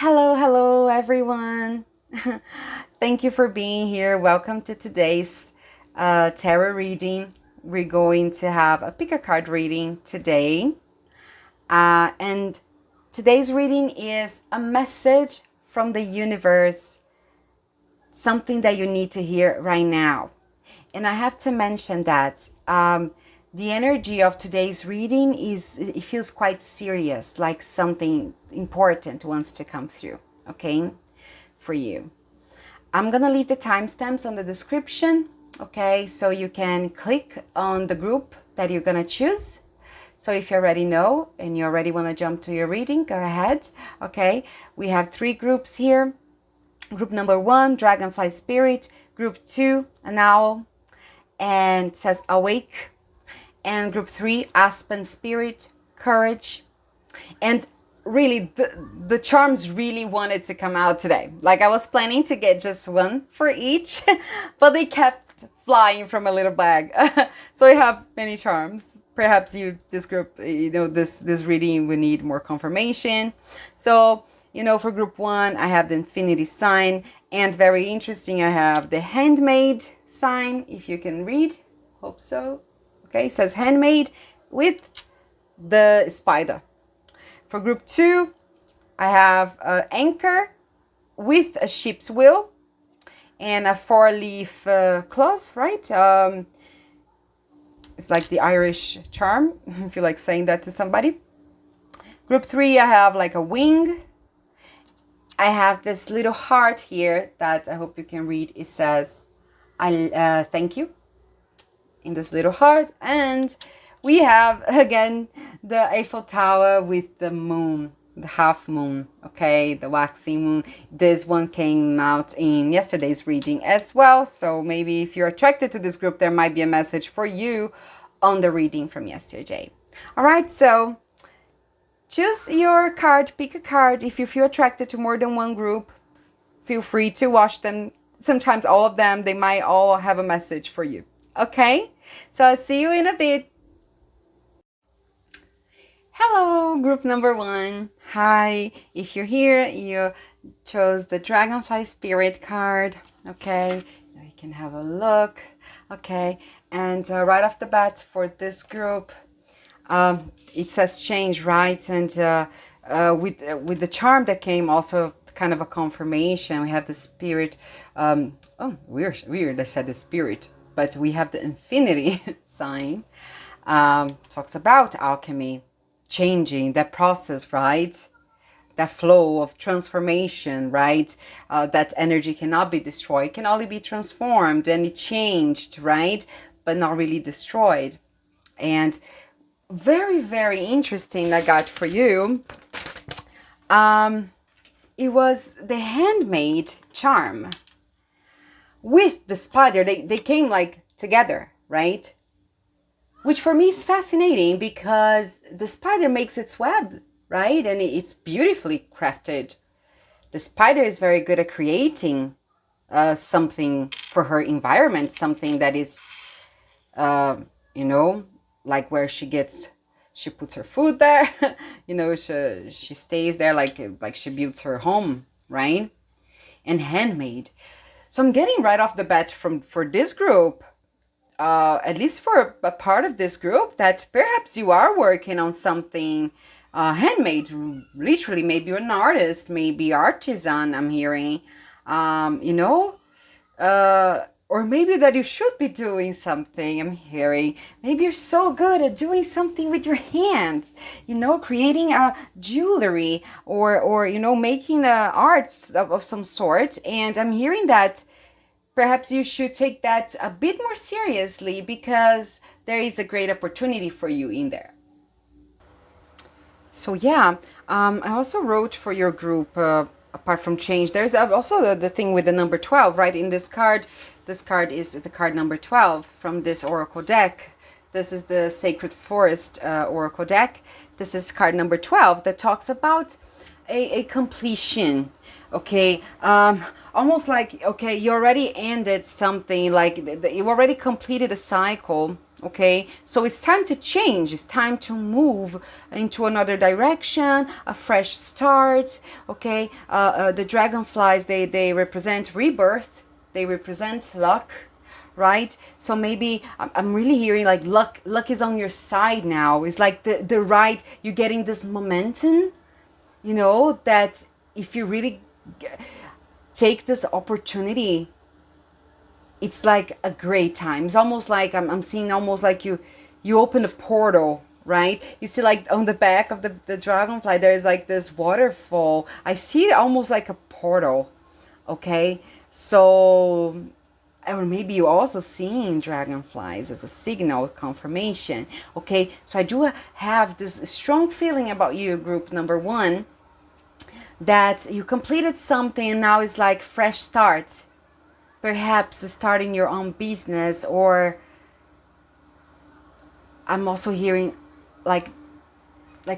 Hello, everyone. Thank you for being here. Welcome to today's tarot reading. We're going to have a pick a card reading today. And today's reading is a message from the universe, something that you need to hear right now. And I have to mention that the energy of today's reading it feels quite serious, like something important wants to come through, okay, for you. I'm gonna leave the timestamps on the description, okay, so you can click on the group that you're gonna choose. So if you already know and you already want to jump to your reading, go ahead, okay. We have 3 groups here. Group number 1, Dragonfly Spirit. Group 2, an owl, and it says awake. And group 3, Aspen Spirit, courage. And really, the charms really wanted to come out today. Like, I was planning to get just one for each, but they kept flying from a little bag. So I have many charms. Perhaps this group, this reading will need more confirmation. So, for group 1, I have the infinity sign. And very interesting, I have the handmade sign, if you can read. Hope so. Okay, it says handmade with the spider. For group 2, I have an anchor with a ship's wheel and a 4-leaf clove, right? It's like the Irish charm, if you like saying that to somebody. Group 3, I have like a wing. I have this little heart here that I hope you can read. It says, I thank you, in this little heart. And we have again the Eiffel Tower with the moon, the half moon, okay, the waxing moon. This one came out in yesterday's reading as well, so maybe if you're attracted to this group, there might be a message for you on the reading from yesterday. All right, so choose your card, pick a card. If you feel attracted to more than one group, feel free to watch them. Sometimes all of them, they might all have a message for you. Okay, so I'll see you in a bit. Hello, group number 1. Hi, if you're here, you chose the Dragonfly Spirit card. Okay, you can have a look. Okay, and right off the bat for this group, it says change, right? And with the charm that came, also kind of a confirmation. We have the spirit. Weird. I said the spirit. But we have the infinity sign. Talks about alchemy, changing that process, right? That flow of transformation, right? That energy cannot be destroyed, it can only be transformed, and it changed, right? But not really destroyed. And very, very interesting I got for you. It was the handmade charm with the spider. They came like together, right? Which for me is fascinating because the spider makes its web, right? And it's beautifully crafted. The spider is very good at creating something for her environment, something that is, like where she puts her food there, she stays there, like she builds her home, right? And handmade. So I'm getting right off the bat for this group, at least for a part of this group, that perhaps you are working on something handmade. Literally, maybe you're an artist, maybe artisan, I'm hearing, or maybe that you should be doing something, I'm hearing. Maybe you're so good at doing something with your hands, creating a jewelry or making arts of some sort. And I'm hearing that perhaps you should take that a bit more seriously because there is a great opportunity for you in there. So yeah, I also wrote for your group, apart from change, there's also the thing with the number 12, right? In this card is the card number 12 from this oracle deck. This is the Sacred Forest oracle deck. This is card number 12 that talks about a completion. Okay, almost like, okay, you already ended something, like you already completed a cycle, Okay, so it's time to change. It's time to move into another direction, a fresh start. Okay, the dragonflies, they represent rebirth. They represent luck, right? So maybe I'm really hearing like luck is on your side now. It's like the right, you're getting this momentum, you know, that if you really take this opportunity, it's like a great time. It's almost like I'm seeing almost like you open a portal, right? You see like on the back of the dragonfly, there's like this waterfall. I see it almost like a portal. Okay, so, or maybe you're also seeing dragonflies as a signal confirmation. Okay, so I do have this strong feeling about you, group number one, that you completed something and now it's like fresh start. Perhaps starting your own business, or I'm also hearing like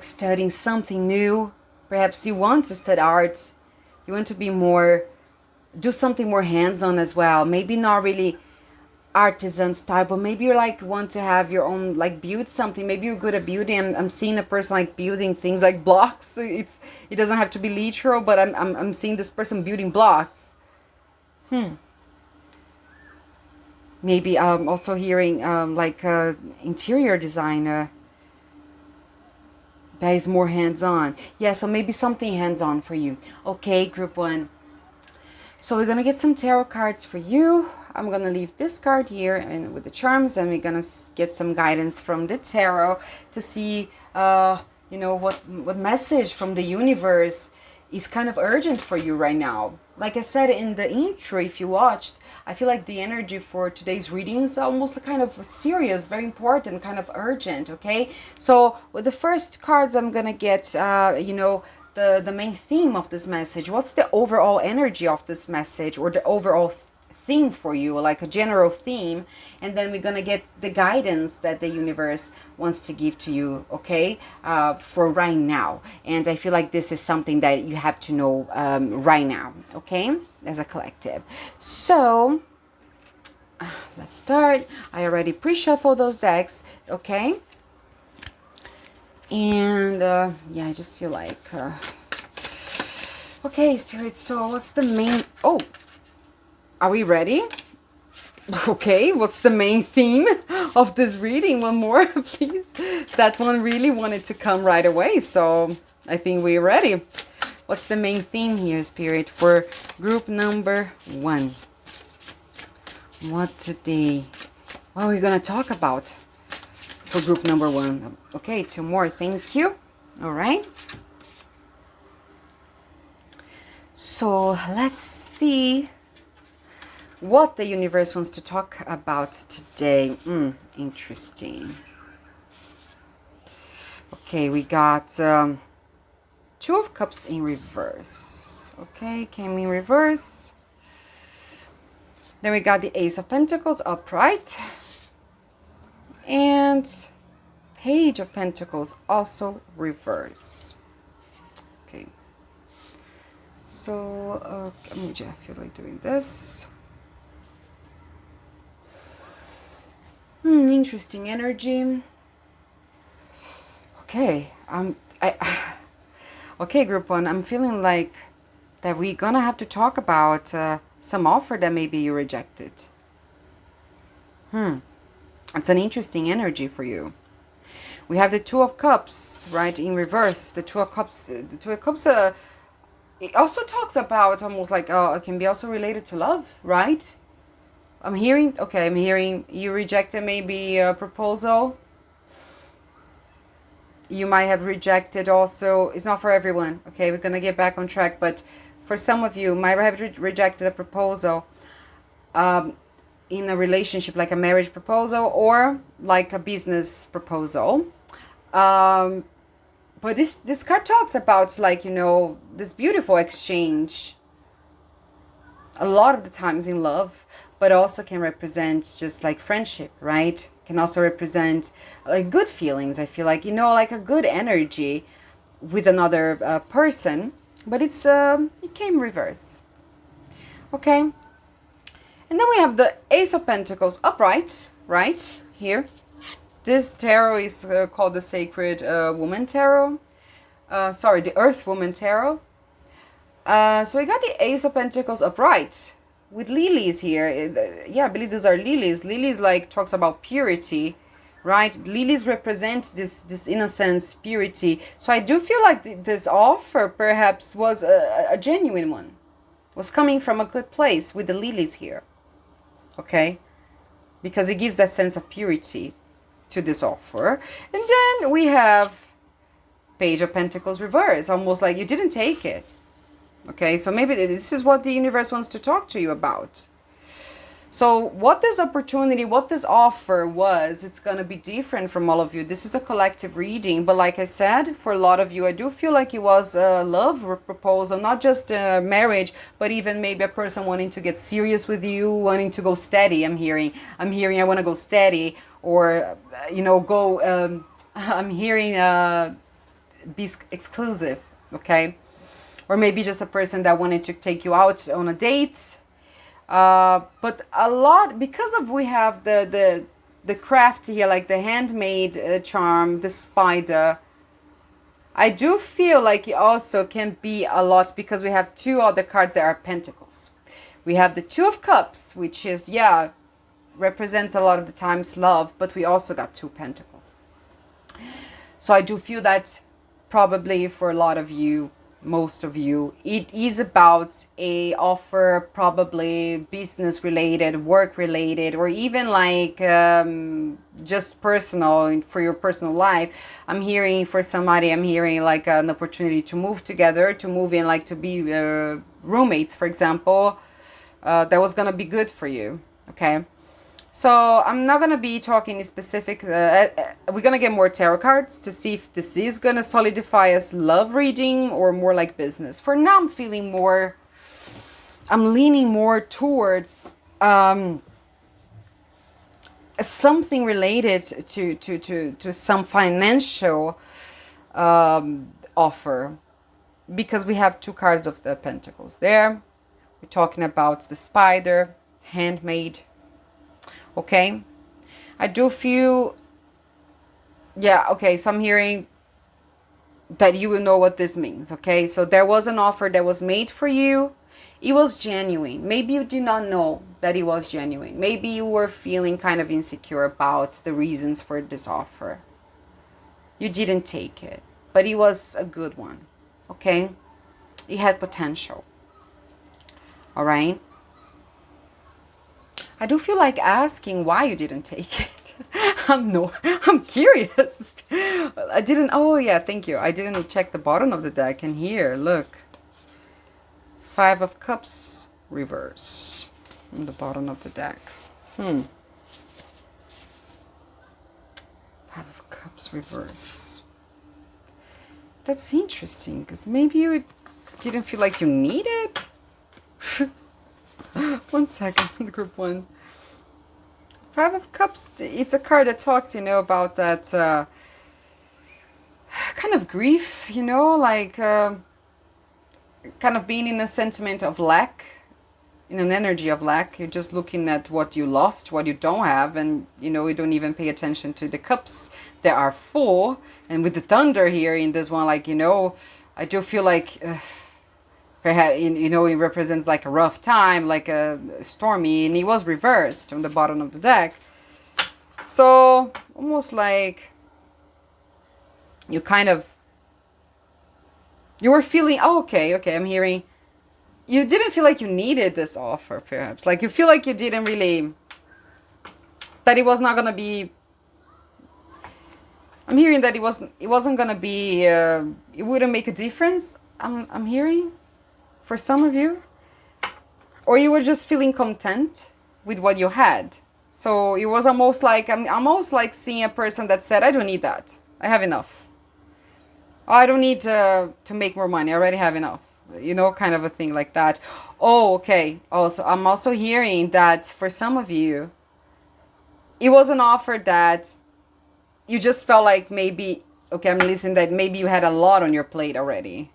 studying something new. Perhaps you want to study art. You want to be more, do something more hands-on as well. Maybe not really artisan style, but maybe you like want to have your own, like build something. Maybe you're good at building. I'm seeing a person like building things like blocks. It doesn't have to be literal, but I'm seeing this person building blocks. Maybe I'm also hearing like interior designer that is more hands-on. Yeah, so maybe something hands-on for you. Okay, group one. So we're gonna get some tarot cards for you. I'm gonna leave this card here and with the charms, and we're gonna get some guidance from the tarot to see, you know, what message from the universe is kind of urgent for you right now. Like I said in the intro, if you watched, I feel like the energy for today's reading is almost kind of serious, very important, kind of urgent. Okay, so with the first cards, I'm gonna get, you know, the main theme of this message. What's the overall energy of this message, or the overall theme for you, like a general theme, and then we're gonna get the guidance that the universe wants to give to you, okay, for right now. And I feel like this is something that you have to know right now, okay, as a collective. So let's start. I already pre-shuffled those decks, okay, and yeah, I just feel like okay, Spirit, so what's the main, oh, are we ready? Okay, what's the main theme of this reading? One more, please. That one really wanted to come right away, so I think we're ready. What's the main theme here, Spirit, for group number one? What are we gonna talk about for group number one? Okay, two more, thank you. All right. So let's see what the universe wants to talk about today. Interesting. Okay, we got Two of Cups in reverse. Okay, came in reverse. Then we got the Ace of Pentacles upright. And Page of Pentacles also reverse. Okay. So, I feel like doing this. Interesting energy. Okay, okay, group one, I'm feeling like that we're gonna have to talk about some offer that maybe you rejected. It's an interesting energy for you. We have the Two of Cups, right, in reverse. The Two of Cups, it also talks about almost like, it can be also related to love, right? I'm hearing you rejected maybe a proposal. You might have rejected also, it's not for everyone, okay? We're going to get back on track, but for some of you, might have rejected a proposal in a relationship, like a marriage proposal or like a business proposal. But this card talks about, like, you know, this beautiful exchange a lot of the times in love, but also can represent just like friendship, right? Can also represent like good feelings. I feel like, you know, like a good energy with another person, but it came reverse. Okay. And then we have the Ace of Pentacles upright, right here. This tarot is called the Sacred Woman Tarot. Sorry, the Earth Woman Tarot. So we got the Ace of Pentacles upright with lilies here. Yeah, I believe these are lilies. Lilies like talks about purity, right? Lilies represent this innocence, purity. So I do feel like this offer perhaps was a genuine one, was coming from a good place with the lilies here. Okay, because it gives that sense of purity to this offer. And then we have Page of Pentacles reverse, almost like you didn't take it. Okay, so maybe this is what the universe wants to talk to you about. So what this opportunity, what this offer was, it's going to be different from all of you. This is a collective reading, but like I said, for a lot of you, I do feel like it was a love proposal, not just a marriage, but even maybe a person wanting to get serious with you, wanting to go steady. I'm hearing I want to go steady, or, go, I'm hearing be exclusive, okay? Or maybe just a person that wanted to take you out on a date. But a lot, because of we have the craft here, like the handmade charm, the spider. I do feel like it also can be a lot because we have two other cards that are pentacles. We have the Two of Cups, which is, represents a lot of the times love, but we also got two pentacles. So I do feel that probably for a lot of you, most of you, it is about a offer, probably business related, work related, or even like just personal, for your personal life. I'm hearing for somebody, I'm hearing like an opportunity to move together, to move in, like to be roommates, for example. That was gonna be good for you. Okay, so I'm not gonna be talking specific. We're gonna get more tarot cards to see if this is gonna solidify as love reading or more like business. For now, I'm leaning more towards something related to some financial offer, because we have two cards of the Pentacles there. We're talking about the spider, handmade. Okay, I do feel, okay, so I'm hearing that you will know what this means. Okay, so there was an offer that was made for you. It was genuine. Maybe you did not know that it was genuine. Maybe you were feeling kind of insecure about the reasons for this offer. You didn't take it, but it was a good one. Okay, it had potential. All right. I do feel like asking why you didn't take it. I'm curious. Thank you. I didn't check the bottom of the deck, and here, look. Five of Cups reverse on the bottom of the deck. Five of Cups reverse. That's interesting, because maybe you didn't feel like you needed. 1 second, group one. Five of Cups, it's a card that talks, about that kind of grief, like kind of being in a sentiment of lack, in an energy of lack. You're just looking at what you lost, what you don't have, and, you don't even pay attention to the cups that are full. And with the thunder here in this one, like, I do feel like... perhaps, it represents like a rough time, like a stormy, and it was reversed on the bottom of the deck. So almost like you were feeling, okay, I'm hearing you didn't feel like you needed this offer, perhaps. Like you feel like you didn't really, that it was not going to be, I'm hearing that it wasn't going to be, it wouldn't make a difference. I'm hearing. For some of you, or you were just feeling content with what you had. So it was almost like, I'm almost like seeing a person that said, I don't need that. I have enough. I don't need to make more money. I already have enough. Kind of a thing like that. Oh, okay. Also, I'm also hearing that for some of you, it was an offer that you just felt like maybe, okay, I'm listening, that maybe you had a lot on your plate already.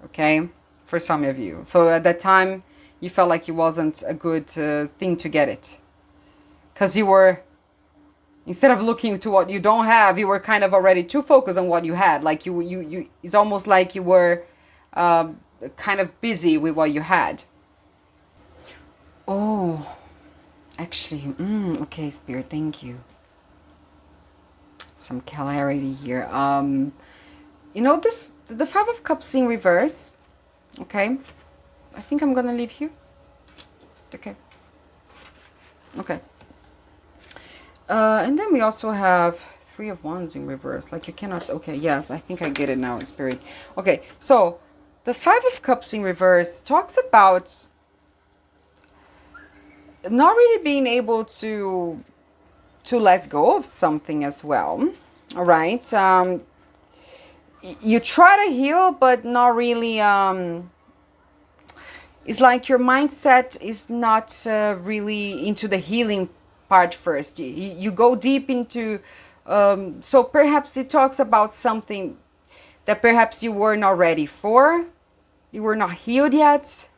Okay. For some of you. So at that time, you felt like it wasn't a good thing to get it. Because you were Instead of looking to what you don't have, you were kind of already too focused on what you had. Like you it's almost like you were uh, kind of busy with what you had. Oh, actually, okay, Spirit, thank you. Some clarity here. You know, this, the Five of Cups in reverse. Okay, I think I'm gonna leave here. Okay. Okay. And then we also have Three of Wands in reverse. Like you cannot, okay, yes, I think I get it now in Spirit. Okay, so the Five of Cups in reverse talks about not really being able to let go of something as well. All right. You try to heal, but not really. It's like your mindset is not really into the healing part first. You go deep into. So perhaps it talks about something that perhaps you were not ready for. You were not healed yet.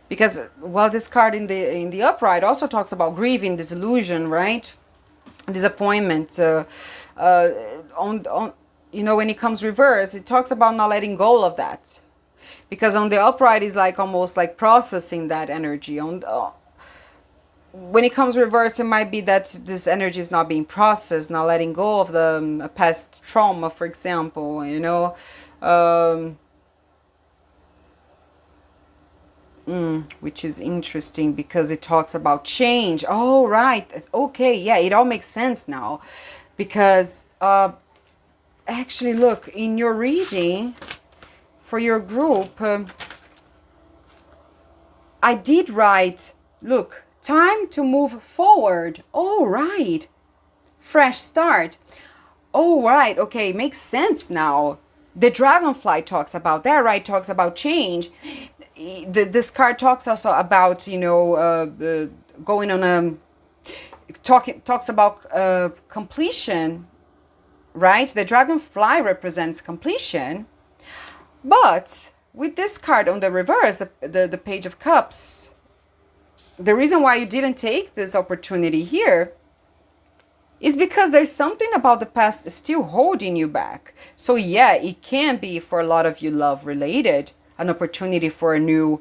Because well, this card in the upright also talks about grieving, disillusion, right? Disappointment. On you know, when it comes reverse, it talks about not letting go of that. Because on the upright is like almost like processing that energy. On when it comes reverse, it might be that this energy is not being processed, not letting go of the past trauma, for example. You know. Which is interesting because it talks about change. Oh, right. Okay, yeah, it all makes sense now. Because actually, look, in your reading for your group, I did write, look, time to move forward. Oh, right. Fresh start. Oh, right. Okay, makes sense now. The dragonfly talks about that, right? Talks about change. This card talks also about, you know, going on a talks about completion, right? The dragonfly represents completion, but with this card on the reverse, the Page of Cups, the reason why you didn't take this opportunity here is because there's something about the past still holding you back. So yeah, it can be for a lot of you love related, an opportunity for a new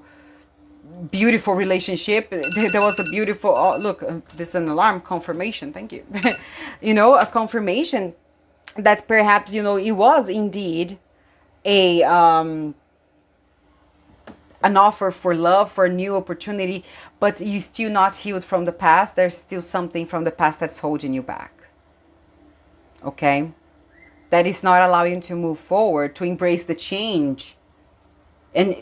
beautiful relationship. There was a beautiful, oh, look, this is an alarm confirmation, thank you. You know, a confirmation that perhaps, you know, it was indeed a an offer for love, for a new opportunity, but you still not healed from the past. There's still something from the past that's holding you back. Okay, that is not allowing you to move forward, to embrace the change. And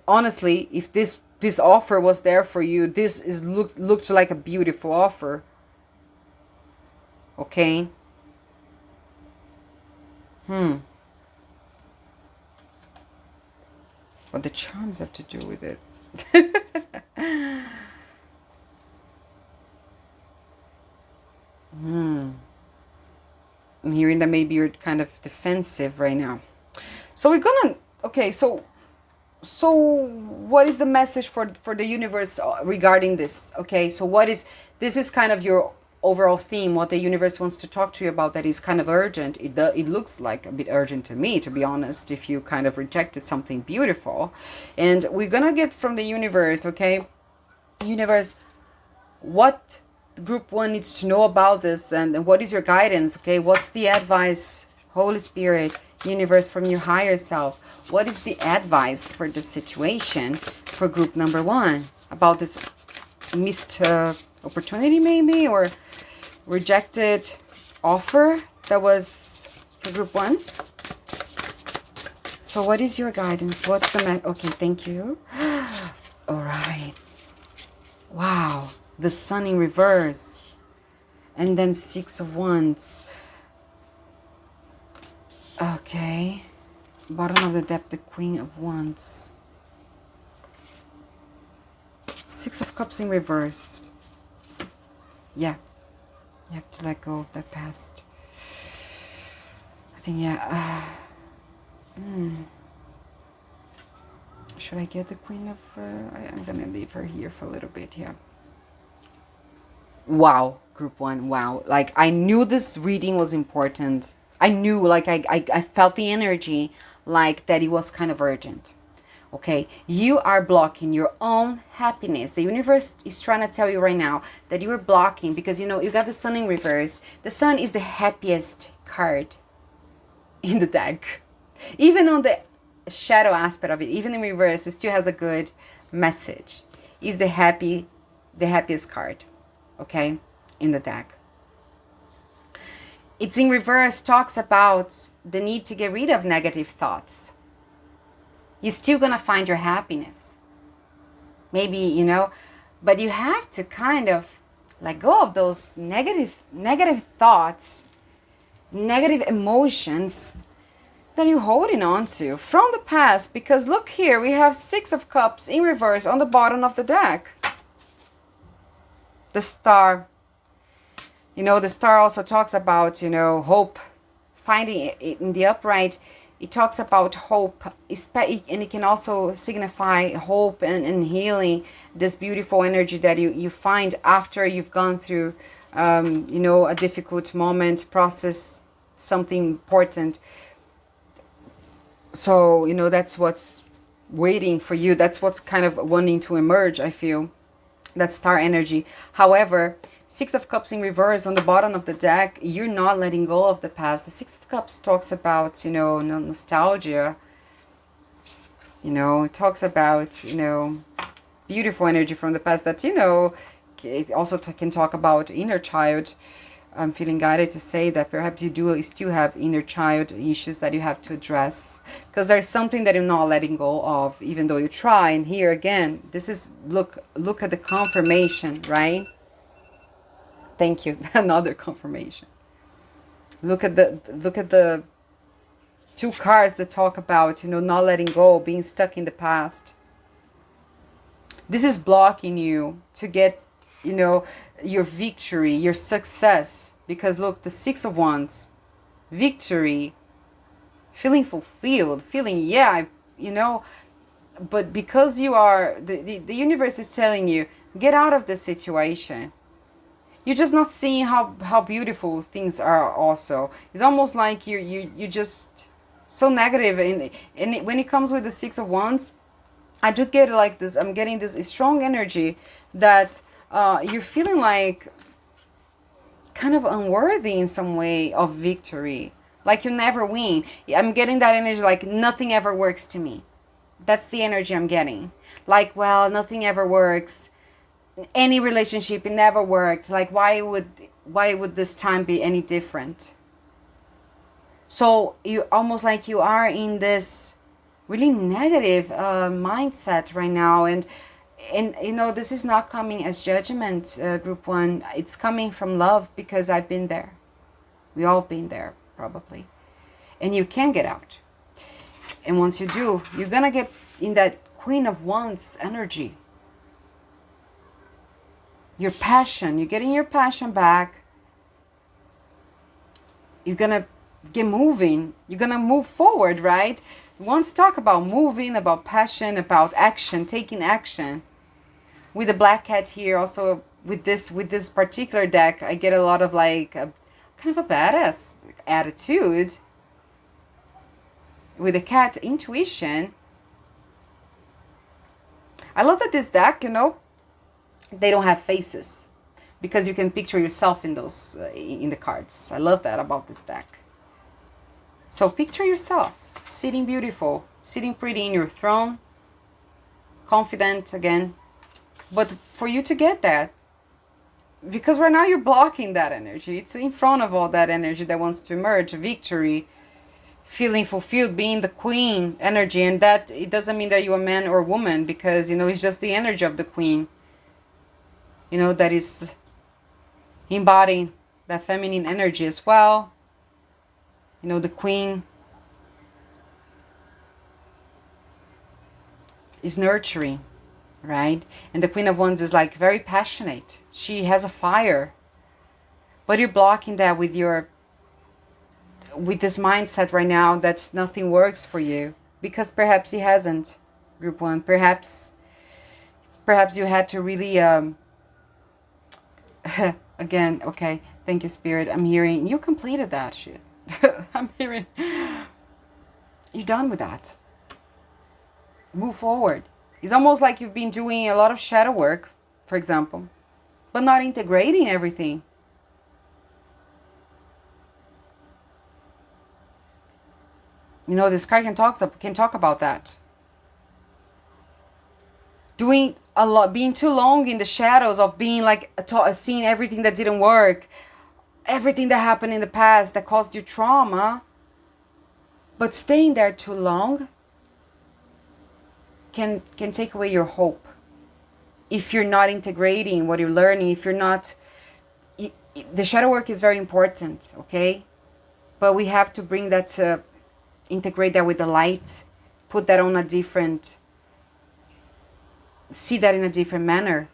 honestly, if this offer was there for you, this is looks like a beautiful offer. Okay. What the charms have to do with it? I'm hearing that maybe you're kind of defensive right now. So we're gonna, okay, so what is the message for the universe regarding this? Okay, so what is, this is kind of your overall theme, what the universe wants to talk to you about, that is kind of urgent. It looks like a bit urgent to me, to be honest, if you kind of rejected something beautiful. And we're gonna get from the universe, okay, universe, what group one needs to know about this, and what is your guidance, okay? What's the advice, Holy Spirit, universe, from your higher self? What is the advice for the situation for group number one about this missed opportunity, maybe, or rejected offer that was for group one? So what is your guidance? What's the okay, thank you. All right. Wow, the Sun in reverse, and then Six of Wands. Okay, bottom of the deck, the Queen of Wands. Six of Cups in reverse. Yeah, you have to let go of that past. I think, yeah. Should I get the Queen of... I'm gonna leave her here for a little bit, yeah. Wow, group one, wow. Like I knew this reading was important. I knew, like I felt the energy, like that it was kind of urgent. Okay, you are blocking your own happiness. The universe is trying to tell you right now that you are blocking because you got the sun in reverse. The sun is the happiest card in the deck. Even on the shadow aspect of it, even in reverse, it still has a good message. Is the happiest card, okay, in the deck. It's in reverse, talks about the need to get rid of negative thoughts. You're still gonna find your happiness. Maybe, but you have to kind of let go of those negative thoughts, negative emotions that you're holding on to from the past. Because look here, we have Six of Cups in reverse on the bottom of the deck. The star. The star also talks about, hope. Finding it in the upright, it talks about hope, and it can also signify hope and healing, this beautiful energy that you find after you've gone through, a difficult moment, process something important. So, that's what's waiting for you. That's what's kind of wanting to emerge, I feel. That star energy. However, Six of Cups in reverse on the bottom of the deck, you're not letting go of the past. The Six of Cups talks about, nostalgia. It talks about, beautiful energy from the past that, it also can talk about inner child. I'm feeling guided to say that perhaps you still have inner child issues that you have to address, because there's something that you're not letting go of, even though you try. And here again, this is look at the confirmation, right? Thank you. Another confirmation. Look at the two cards that talk about, not letting go, being stuck in the past. This is blocking you to get, your victory, your success. Because look, the Six of Wands, victory, feeling fulfilled, feeling, but because you are, the universe is telling you, get out of this situation. You're just not seeing how beautiful things are also. It's almost like you just so negative. And when it comes with the Six of Wands, I do get like this, I'm getting this strong energy that you're feeling like kind of unworthy in some way of victory. Like you never win. I'm getting that energy like nothing ever works to me. That's the energy I'm getting. Like, well, nothing ever works. Any relationship, it never worked. Like, why would this time be any different? So you almost like you are in this really negative mindset right now. And this is not coming as judgment, group one. It's coming from love, because I've been there. We all been there, probably. And you can get out. And once you do, you're gonna get in that Queen of Wands energy. Your passion, you're getting your passion back. You're gonna get moving. You're gonna move forward, right? Wands talk about moving, about passion, about action, taking action. With the Black Cat here, also with this particular deck, I get a lot of like a kind of a badass attitude. With the cat, intuition. I love that this deck, they don't have faces, because you can picture yourself in those in the cards. I love that about this deck. So picture yourself sitting beautiful, sitting pretty in your throne, confident again. But for you to get that, because right now you're blocking that energy, it's in front of all that energy that wants to emerge, victory, feeling fulfilled, being the queen energy. And that it doesn't mean that you're a man or woman, because it's just the energy of the queen, that is embodying that feminine energy as well. The queen is nurturing, right? And the Queen of Wands is like very passionate. She has a fire. But you're blocking that with this mindset right now that nothing works for you, because perhaps it hasn't, group one. Perhaps you had to really Again, okay, thank you, Spirit. I'm hearing you completed that shit. I'm hearing you're done with that. Move forward. It's almost like you've been doing a lot of shadow work, for example, but not integrating everything. You know, this card can talk about that. Doing a lot, being too long in the shadows of being like seeing everything that didn't work, everything that happened in the past that caused you trauma, but staying there too long can take away your hope. If you're not integrating what you're learning, if you're not, the shadow work is very important, okay? But we have to bring that to integrate that with the light, put that on a different, see that in a different manner.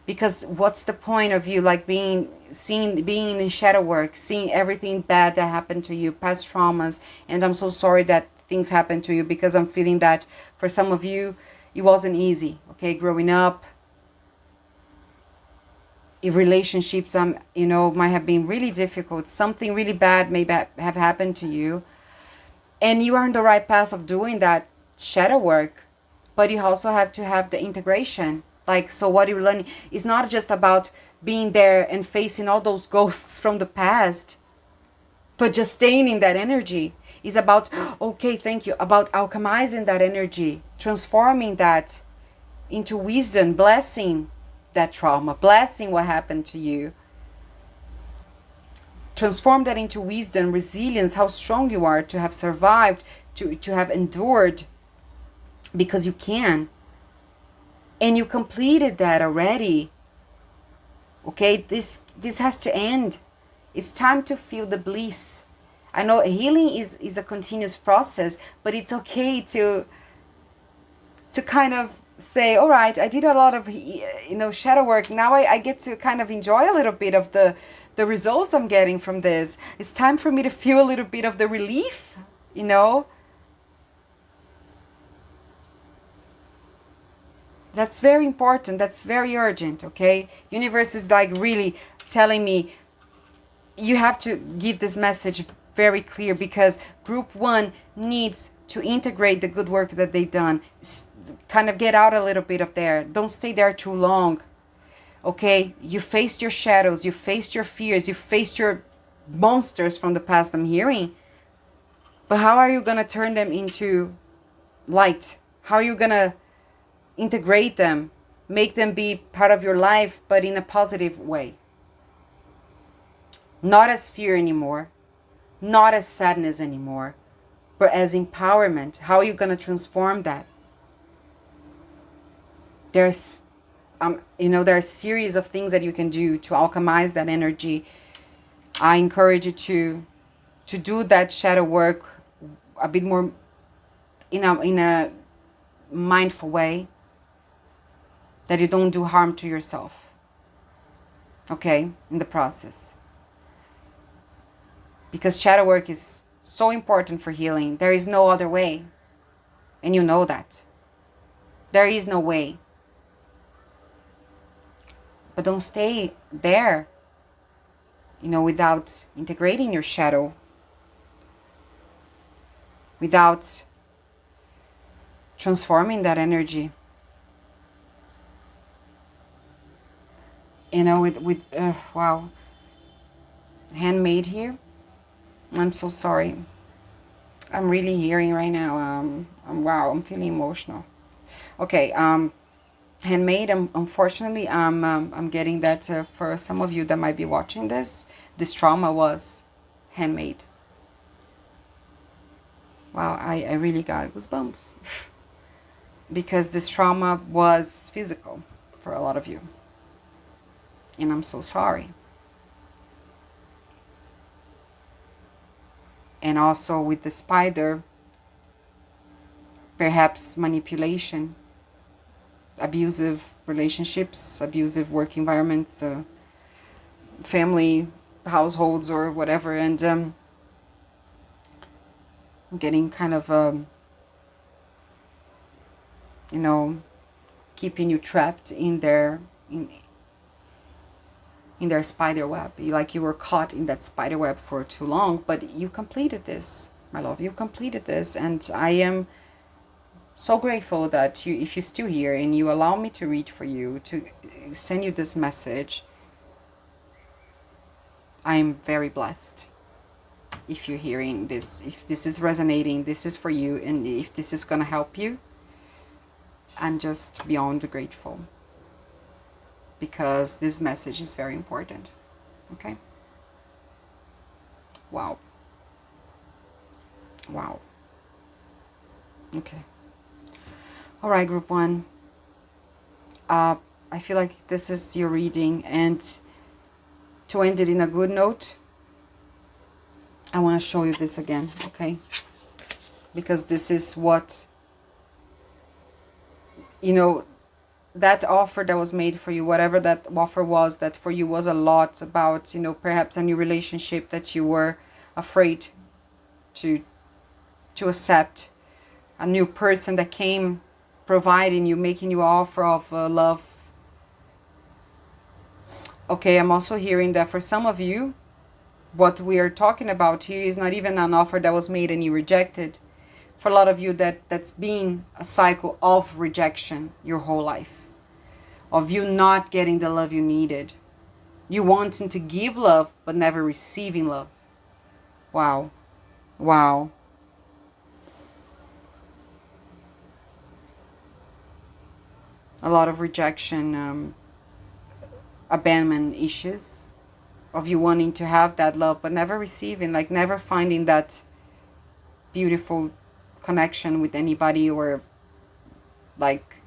Because what's the point of you like being in shadow work, seeing everything bad that happened to you, past traumas, and I'm so sorry that things happened to you, because I'm feeling that for some of you it wasn't easy, okay, growing up. If relationships might have been really difficult, something really bad may have happened to you, and you are on the right path of doing that shadow work, but you also have to have the integration. Like, so what you're learning is not just about being there and facing all those ghosts from the past, but just staying in that energy. Is about, okay, thank you, about alchemizing that energy, transforming that into wisdom, blessing that trauma, blessing what happened to you. Transform that into wisdom, resilience, how strong you are to have survived, to have endured, because you can. And you completed that already. Okay, this has to end. It's time to feel the bliss. I know healing is a continuous process, but it's okay to kind of say, all right, I did a lot of shadow work. Now I get to kind of enjoy a little bit of the results I'm getting from this. It's time for me to feel a little bit of the relief, That's very important. That's very urgent, okay? Universe is like really telling me you have to give this message very clear, because group 1 needs to integrate the good work that they've done. Kind of get out a little bit of there. Don't stay there too long, okay? You faced your shadows. You faced your fears. You faced your monsters from the past, I'm hearing. But how are you going to turn them into light? How are you going to integrate them, make them be part of your life, but in a positive way? Not as fear anymore, not as sadness anymore, but as empowerment. How are you going to transform that? There's there are a series of things that you can do to alchemize that energy. I encourage you to do that shadow work a bit more in a mindful way, that you don't do harm to yourself, okay, in the process. Because shadow work is so important for healing. There is no other way. And you know that. There is no way. But don't stay there, without integrating your shadow, without transforming that energy. Wow, handmade here. I'm so sorry. I'm really hearing right now. I'm feeling emotional. Okay, handmade. Unfortunately, I'm getting that for some of you that might be watching this trauma was handmade. Wow, I really got goosebumps because this trauma was physical for a lot of you. And I'm so sorry. And also with the spider, perhaps manipulation, abusive relationships, abusive work environments, family, households, or whatever. And getting kind of, keeping you trapped in in their spider web. Like you were caught in that spider web for too long, but you completed this, my love. You completed this, and I am so grateful that you, if you're still here and you allow me to read for you, to send you this message. I am very blessed. If you're hearing this, if this is resonating, this is for you, and if this is gonna help you, I'm just beyond grateful, because this message is very important. Okay? Wow. Wow. Okay. All right, group 1. I feel like this is your reading, and to end it in a good note, I want to show you this again, okay? Because this is what, you know, that offer that was made for you, whatever that offer was, that for you was a lot about, you know, perhaps a new relationship that you were afraid to accept, a new person that came providing you, making you offer of love. Okay, I'm also hearing that for some of you, what we are talking about here is not even an offer that was made and you rejected. For a lot of you, that's been a cycle of rejection your whole life, of you not getting the love you needed, you wanting to give love but never receiving love. Wow. Wow. A lot of rejection, abandonment issues, of you wanting to have that love but never receiving, like never finding that beautiful connection with anybody, or like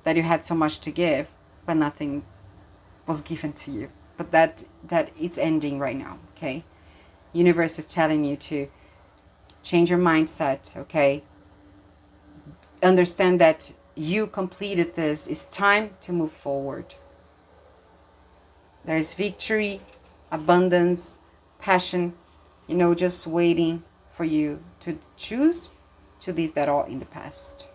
that you had so much to give but nothing was given to you. But that it's ending right now, okay? Universe is telling you to change your mindset, okay? Understand that you completed this. It's time to move forward. There is victory, abundance, passion, you know, just waiting for you to choose to leave that all in the past.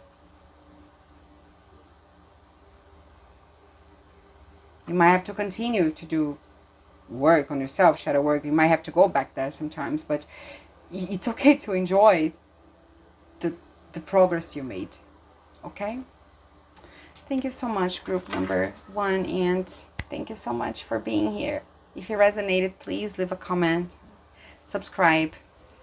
You might have to continue to do work on yourself, shadow work. You might have to go back there sometimes, but it's okay to enjoy the progress you made. Okay? Thank you so much, group number 1, and thank you so much for being here. If you resonated, please leave a comment, subscribe.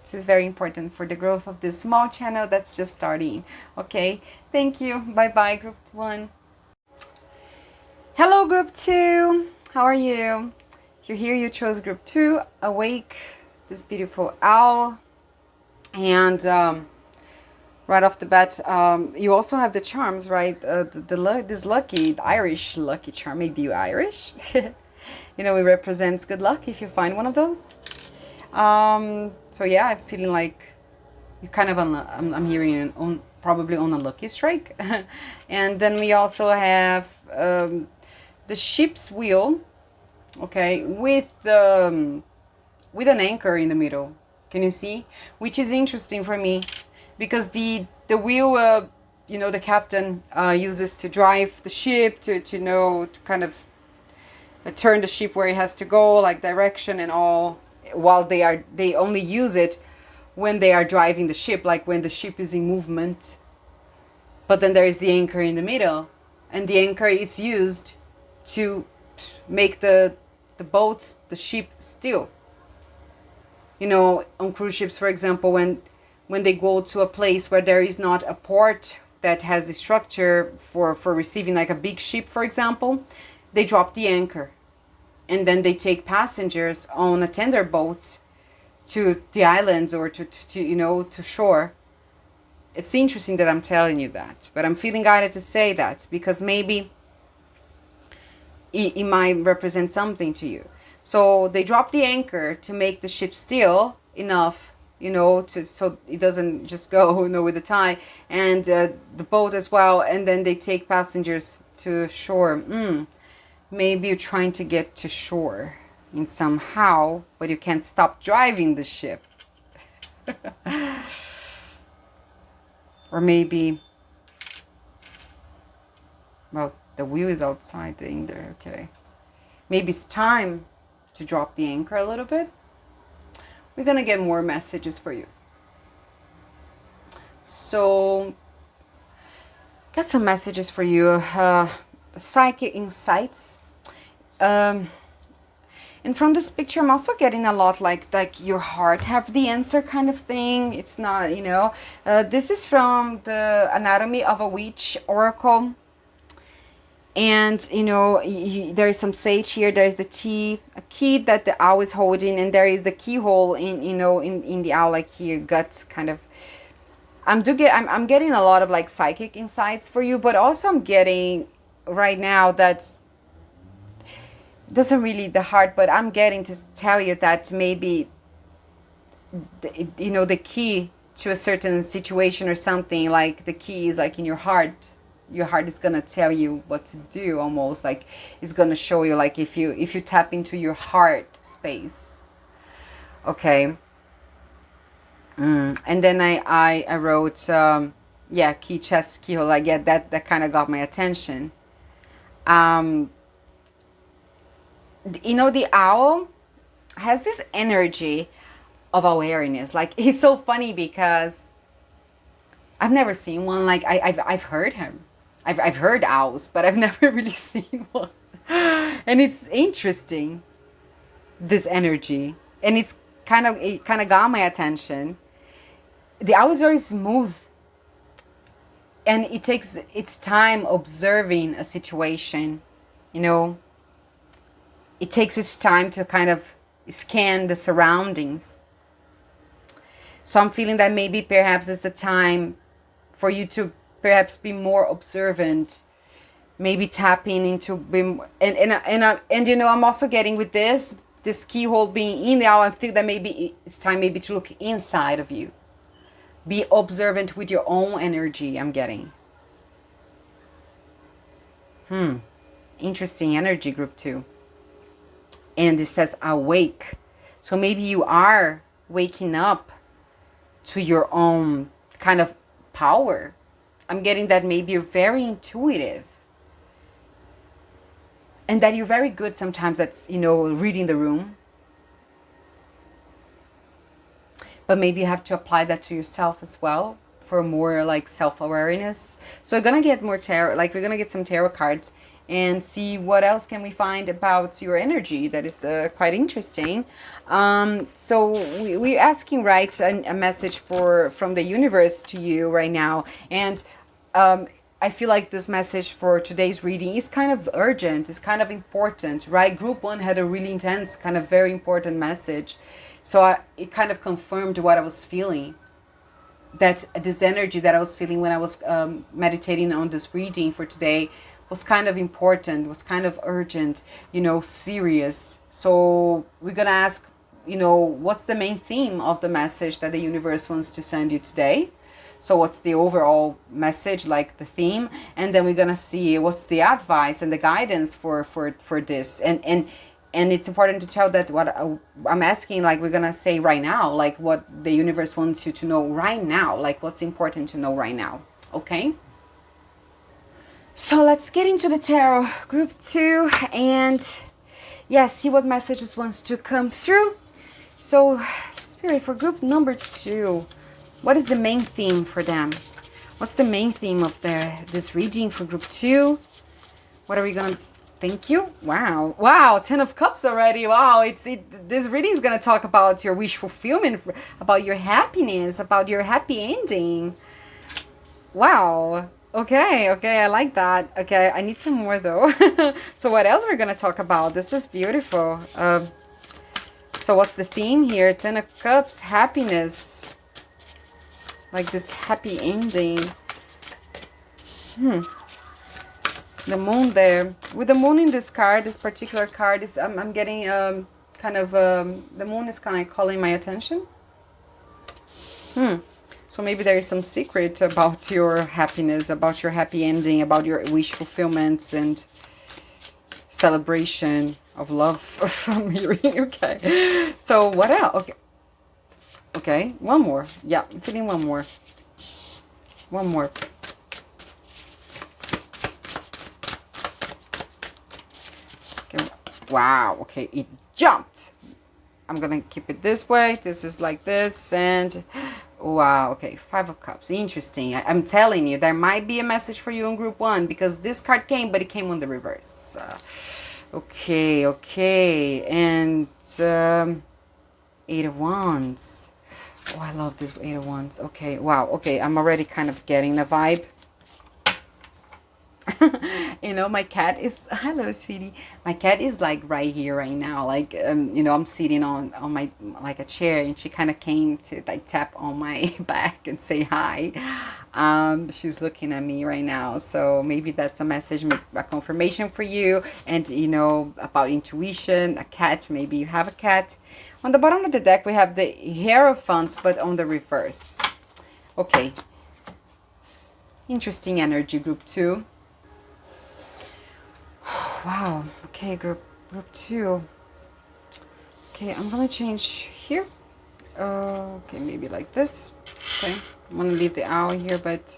This is very important for the growth of this small channel that's just starting. Okay? Thank you. Bye-bye, group 1. Hello, group 2. How are you? If you're here, you chose group 2, Awake, this beautiful owl. And right off the bat, you also have the charms, right? This lucky, the Irish lucky charm. Maybe you Irish. You know, it represents good luck if you find one of those. So yeah, I'm feeling like you're kind of I'm hearing probably on a lucky strike. And then we also have the ship's wheel, okay, with an anchor in the middle. Can you see? Which is interesting for me, because the wheel, you know, the captain uses to drive the ship, to know, to kind of turn the ship where it has to go, like direction and all, while they only use it when they are driving the ship, like when the ship is in movement. But then there is the anchor in the middle, and the anchor is used to make the boat, the ship, still. You know, on cruise ships, for example, when they go to a place where there is not a port that has the structure for receiving, like a big ship, for example, they drop the anchor, and then they take passengers on a tender boat to the islands, or to you know, to shore. It's interesting that I'm telling you that, but I'm feeling guided to say that because maybe it might represent something to you. So they drop the anchor to make the ship still enough, you know, so it doesn't just go, you know, with the tide, and the boat as well, and then they take passengers to shore. Maybe you're trying to get to shore in somehow, but you can't stop driving the ship. Or maybe, well, the wheel is outside in there, okay. maybe it's time to drop the anchor a little bit. We're going to get more messages for you. So, got some messages for you. Psychic insights. And from this picture, I'm also getting a lot like your heart have the answer kind of thing. It's not, you know. This is from the Anatomy of a Witch Oracle. And, you know, there is some sage here. There is the key that the owl is holding. And there is the keyhole in, you know, in the owl, like here, guts kind of. I'm getting a lot of like psychic insights for you. But also I'm getting right now that's doesn't really the heart, but I'm getting to tell you that maybe, you know, the key to a certain situation or something, like the key is like in your heart. Your heart is gonna tell you what to do, almost like it's gonna show you, like if you tap into your heart space. Okay. And then I wrote key, chest, keyhole. Like, yeah, that kind of got my attention. You know, the owl has this energy of awareness. Like, it's so funny because I've never seen one. Like, I've heard him. I've heard owls, but I've never really seen one. And it's interesting, this energy. And it kind of got my attention. The owl is very smooth. And it takes its time observing a situation, you know. It takes its time to kind of scan the surroundings. So I'm feeling that maybe perhaps it's a time for you to perhaps be more observant, maybe tapping into and you know, I'm also getting with this keyhole being in the owl. I think that maybe it's time maybe to look inside of you, be observant with your own energy. I'm getting interesting energy, group 2. And it says awake. So maybe you are waking up to your own kind of power. I'm getting that maybe you're very intuitive. And that you're very good sometimes at, you know, reading the room. But maybe you have to apply that to yourself as well for more like self-awareness. So we're going to get more tarot, like we're going to get some tarot cards and see what else can we find about your energy that is quite interesting. So we're asking, right, a message from the universe to you right now. And I feel like this message for today's reading is kind of urgent, it's kind of important, right? Group 1 had a really intense, kind of very important message. So it kind of confirmed what I was feeling. That this energy that I was feeling when I was meditating on this reading for today was kind of important, was kind of urgent, you know, serious. So we're going to ask, you know, what's the main theme of the message that the universe wants to send you today? So what's the overall message, like the theme? And then we're going to see what's the advice and the guidance for this. And it's important to tell that what I'm asking, like we're going to say right now, like what the universe wants you to know right now, like what's important to know right now. Okay? So let's get into the tarot, group 2, and see what messages wants to come through. So, Spirit, for group number 2, what is the main theme for them? What's the main theme of this reading for group 2? What are we gonna? Thank you. Wow, 10 of Cups already. Wow, this reading is gonna talk about your wish fulfillment, about your happiness, about your happy ending. Wow. Okay, I like that. Okay, I need some more though. So what else we're gonna talk about? This is beautiful. So what's the theme here? 10 of Cups, happiness. Like this happy ending. The moon there. With the moon in this card, this particular card is, I'm getting kind of, the moon is kind of calling my attention. So maybe there is some secret about your happiness, about your happy ending, about your wish fulfillments and celebration of love from hearing. Okay. So what else? Okay. One more. Yeah, I'm feeling one more. One more. Okay. Wow, okay, it jumped. I'm gonna keep it this way. This is like this, and wow, okay, Five of Cups. Interesting. I'm telling you, there might be a message for you in group 1 because this card came, but it came on the reverse. Okay, and Eight of Wands. Oh, I love this Eight of Wands. Okay, wow, okay, I'm already kind of getting the vibe. You know, my cat is, hello sweetie, my cat is like right here right now, like you know, I'm sitting on my, like a chair, and she kind of came to like tap on my back and say hi. She's looking at me right now, so maybe that's a message, a confirmation for you. And you know, about intuition, a cat, maybe you have a cat. On the bottom of the deck we have the Hierophant, but on the reverse. Okay, interesting energy, group 2. Wow, okay, group 2. Okay, I'm gonna change here. Okay, maybe like this. Okay, I'm gonna leave the owl here, but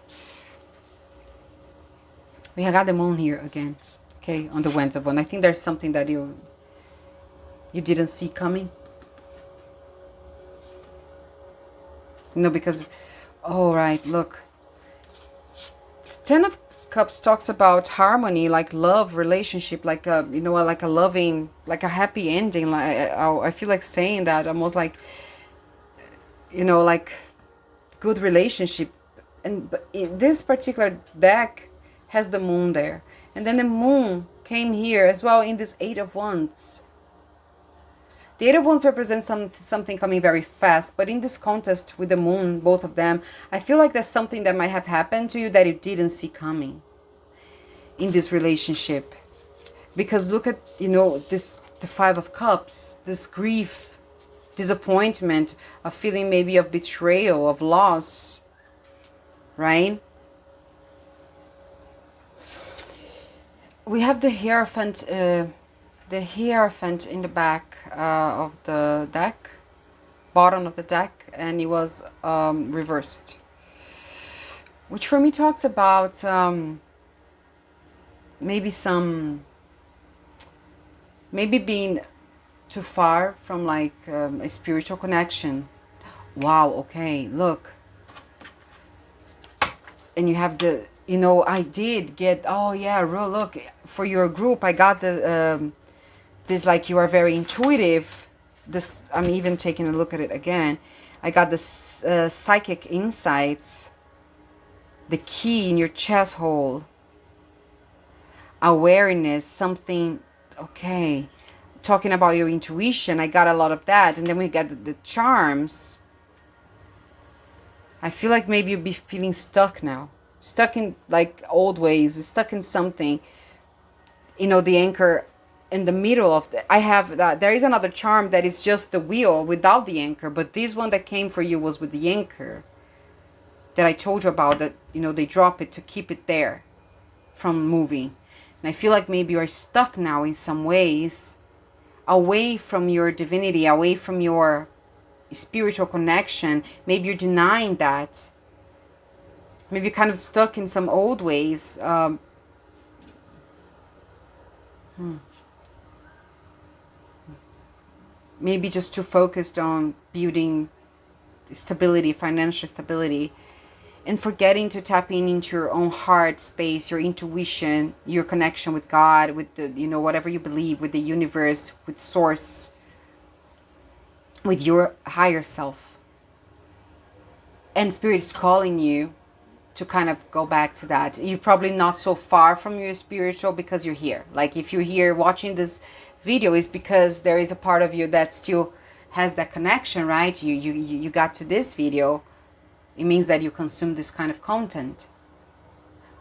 we got the moon here again. Okay, on the Wands of One. I think there's something that you didn't see coming. No, because, oh right, look. 10 of Cups talks about harmony, like love, relationship, like a, you know, like a loving, like a happy ending. Like I feel like saying that, almost like, you know, like good relationship. And but this particular deck has the moon there, and then the moon came here as well in this Eight of Wands. The Eight of Wands represents something coming very fast, but in this contest with the moon, both of them, I feel like there's something that might have happened to you that you didn't see coming in this relationship. Because look at, you know, this, the Five of Cups, this grief, disappointment, a feeling maybe of betrayal, of loss, right? We have the Hierophant, in the back of the deck, bottom of the deck, and it was reversed, which for me talks about maybe being too far from like a spiritual connection. Wow, okay, look, and you have the, you know, I did get, oh yeah, look, for your group I got the this, like, you are very intuitive. This, I'm even taking a look at it again. I got this psychic insights, the key in your chest hole, awareness, something. Okay, talking about your intuition, I got a lot of that. And then we got the charms. I feel like maybe you'll be feeling stuck now, stuck in like old ways, stuck in something, you know, the anchor in the middle of the, I have that. There is another charm that is just the wheel without the anchor, but this one that came for you was with the anchor that I told you about, that, you know, they drop it to keep it there from moving. And I feel like maybe you are stuck now in some ways, away from your divinity, away from your spiritual connection. Maybe you're denying that. Maybe you're kind of stuck in some old ways. Maybe just too focused on building stability, financial stability, and forgetting to tap into your own heart space, your intuition, your connection with God, with the, you know, whatever you believe, with the universe, with source, with your higher self. And Spirit is calling you to kind of go back to that. You're probably not so far from your spiritual because you're here. Like if you're here watching this video, is because there is a part of you that still has that connection, right? You got to this video. It means that you consume this kind of content.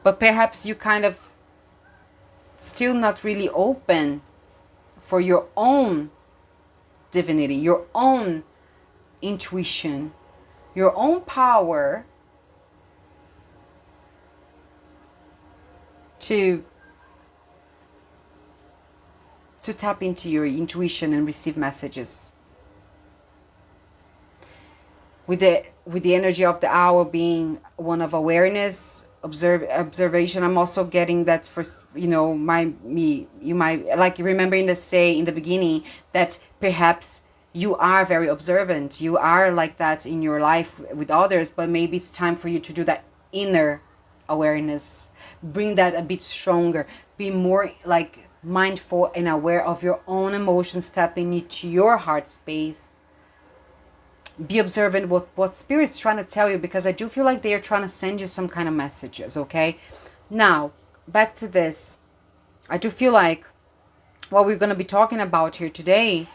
But perhaps you kind of still not really open for your own divinity, your own intuition, your own power to tap into your intuition and receive messages. With the energy of the owl being one of awareness, observation. I'm also getting that for, you know, you might like remembering to say in the beginning that perhaps you are very observant, you are like that in your life with others, but maybe it's time for you to do that inner awareness, bring that a bit stronger, be more like mindful and aware of your own emotions, tapping into your heart space. Be observant what spirit's trying to tell you, because I do feel like they are trying to send you some kind of messages. Okay, now back to this. I do feel like what we're going to be talking about here today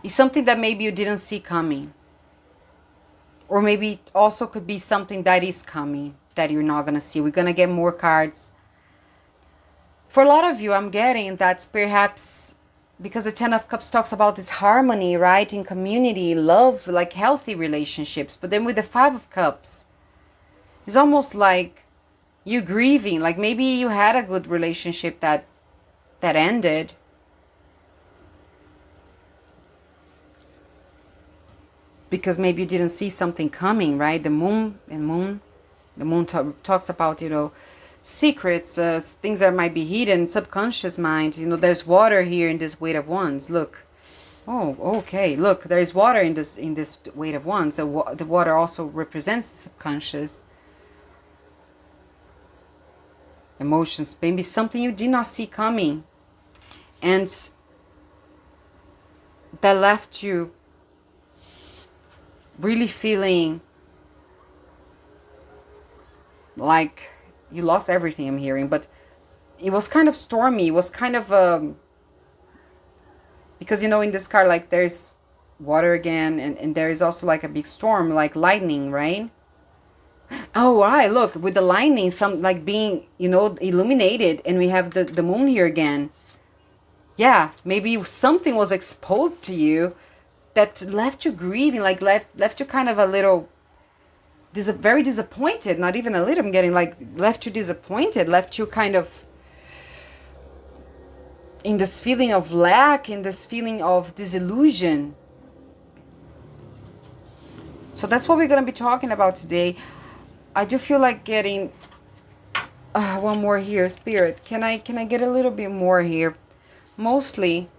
is something that maybe you didn't see coming, or maybe it also could be something that is coming that you're not going to see. We're going to get more cards. For a lot of you, I'm getting that's perhaps because the Ten of Cups talks about this harmony, right? In community, love, like healthy relationships. But then with the Five of Cups, it's almost like you grieving. Like maybe you had a good relationship that ended. Because maybe you didn't see something coming, right? The moon talks about, you know, secrets, things that might be hidden, subconscious mind. You know, there's water here in this Weight of Wands. Look, oh, okay. Look, there is water in this Weight of Wands. The water also represents the subconscious emotions. Maybe something you did not see coming, and that left you really feeling like you lost everything, I'm hearing. But it was kind of stormy. It was kind of because, you know, in this card, like there's water again, and there is also like a big storm, like lightning, right? Oh, right, look, with the lightning, some like being, you know, illuminated, and we have the moon here again. Yeah, maybe something was exposed to you that left you grieving, like left you kind of a little very disappointed. Not even a little, I'm getting like left you disappointed, left you kind of in this feeling of lack, in this feeling of disillusion. So that's what we're going to be talking about today. I do feel like getting one more here. Spirit, can I get a little bit more here? Mostly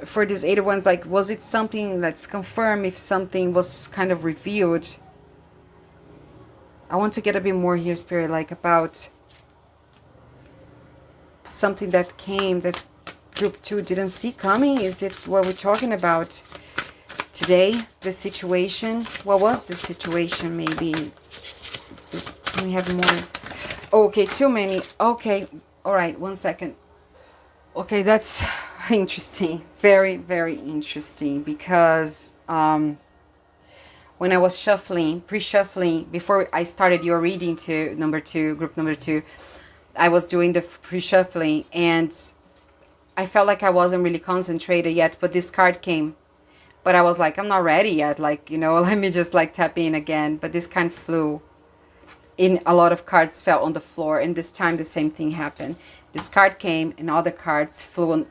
for this Eight of Wands, like, was it something that's confirmed? If something was kind of revealed, I want to get a bit more here, Spirit, like about something that came that group 2 didn't see coming. Is it what we're talking about today? The situation? What was the situation? Maybe can we have more? Okay, too many. Okay, all right, 1 second. Okay, that's interesting. Very, very interesting, because when I was shuffling, pre-shuffling, before I started your reading to group number 2, I was doing the pre-shuffling, and I felt like I wasn't really concentrated yet, but this card came. But I was like, I'm not ready yet, like, you know, let me just like tap in again. But this card flew. In a lot of cards fell on the floor, and this time the same thing happened. This card came, and all the cards fell on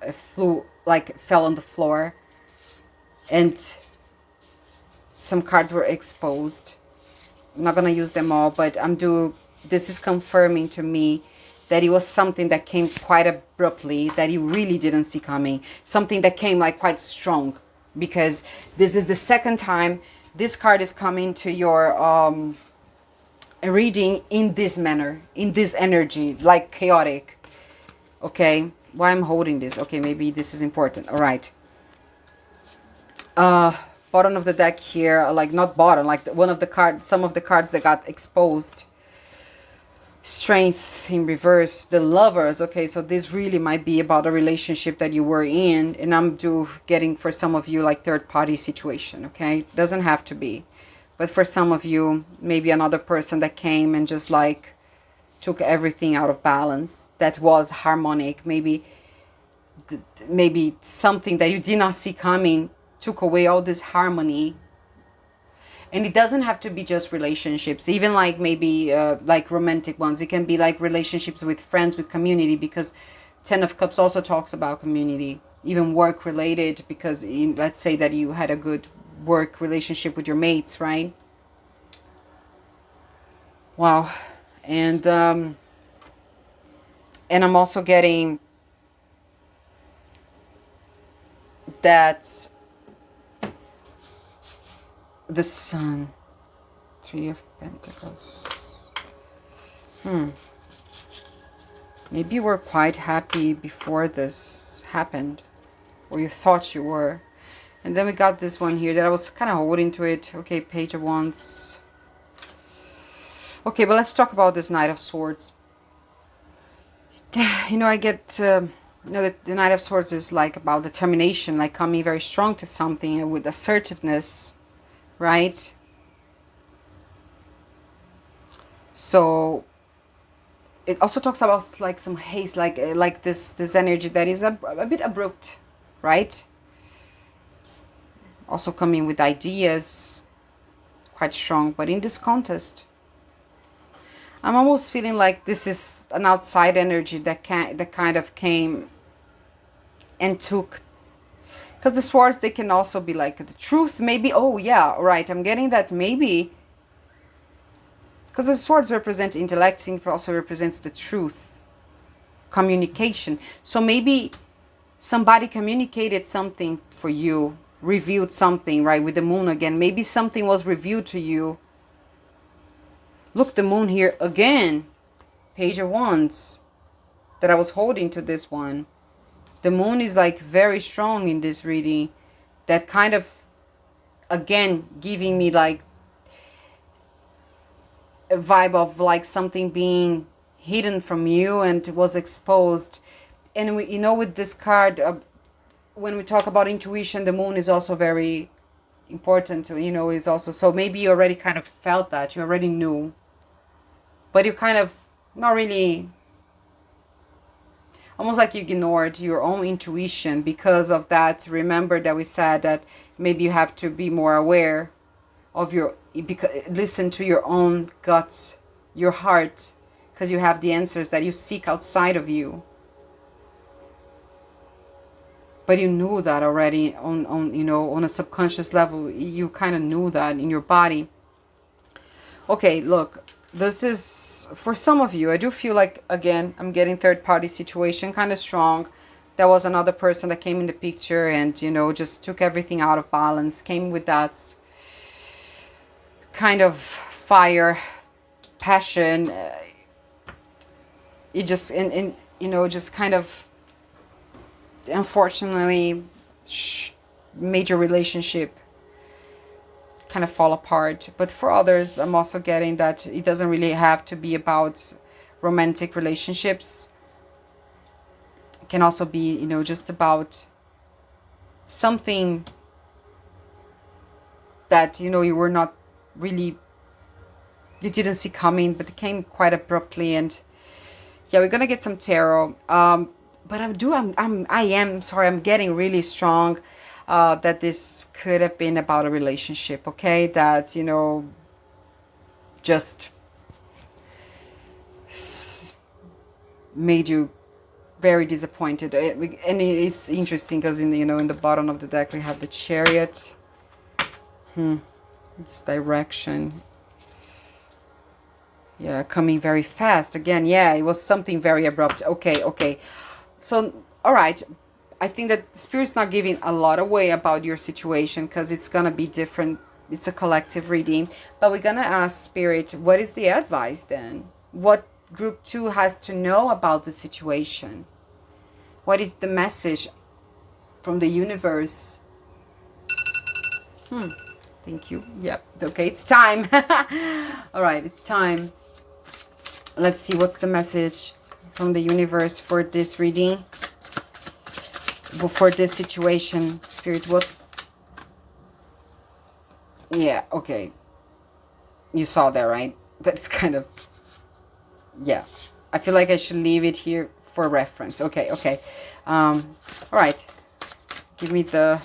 the floor, and some cards were exposed. I'm not gonna use them all, but this is confirming to me that it was something that came quite abruptly, that you really didn't see coming. Something that came like quite strong, because this is the second time this card is coming to your reading in this manner, in this energy, like chaotic. Okay, why I'm holding this? Okay, maybe this is important. All right. Bottom of the deck here, like not bottom, like one of the cards, some of the cards that got exposed. Strength in reverse, the Lovers. Okay, so this really might be about a relationship that you were in, and I'm getting for some of you like third party situation. Okay, doesn't have to be, but for some of you, maybe another person that came and just like took everything out of balance that was harmonic. Maybe something that you did not see coming took away all this harmony. And it doesn't have to be just relationships, even like maybe like romantic ones. It can be like relationships with friends, with community, because Ten of Cups also talks about community, even work related, because let's say that you had a good work relationship with your mates, right? Wow. And I'm also getting that the Sun, Three of Pentacles. Maybe you were quite happy before this happened, or you thought you were. And then we got this one here that I was kind of holding to it. Okay, Page of Wands. Okay, but let's talk about this Knight of Swords. You know, I get, you know, the Knight of Swords is like about determination, like coming very strong to something with assertiveness, right? So it also talks about like some haste, like this energy that is a bit abrupt, right? Also coming with ideas, quite strong. But in this contest, I'm almost feeling like this is an outside energy that kind of came and took. Because the swords, they can also be like the truth, maybe. Oh yeah, right. I'm getting that maybe. Because the swords represent intellect, it also represents the truth, communication. So maybe somebody communicated something for you, revealed something, right? With the moon again, maybe something was revealed to you. Look, the moon here again, Page of Wands, that I was holding to this one. The moon is like very strong in this reading. That kind of, again, giving me like a vibe of like something being hidden from you and was exposed. And we, you know, with this card, when we talk about intuition, the moon is also very important to, you know, is also, so maybe you already kind of felt that, you already knew, but you kind of not really, almost like you ignored your own intuition because of that. Remember that we said that maybe you have to be more aware of your, because listen to your own guts, your heart, because you have the answers that you seek outside of you. But you knew that already on you know, on a subconscious level. You kind of knew that in your body. Okay, look, this is for some of you. I do feel like, again, I'm getting third party situation kind of strong. There was another person that came in the picture and, you know, just took everything out of balance, came with that kind of fire, passion. It just, and you know, just kind of, unfortunately, made your relationship kind of fall apart. But for others, I'm also getting that it doesn't really have to be about romantic relationships. It can also be, you know, just about something that, you know, you were not really, you didn't see coming, but it came quite abruptly. And yeah, we're gonna get some tarot. But I am sorry, I'm getting really strong that this could have been about a relationship, okay? That, you know, just made you very disappointed. And it's interesting because in the, you know, in the bottom of the deck we have the Chariot. This direction. Yeah, coming very fast again. Yeah, it was something very abrupt. Okay. So, all right. I think that Spirit's not giving a lot away about your situation because it's going to be different. It's a collective reading. But we're going to ask Spirit, what is the advice then? What group 2 has to know about the situation? What is the message from the universe? Thank you. Yep. Okay, it's time. All right, it's time. Let's see what's the message from the universe for this reading. For this situation, Spirit, what's... Yeah, okay. You saw that, right? That's kind of... Yeah. I feel like I should leave it here for reference. Okay. All right. Give me the...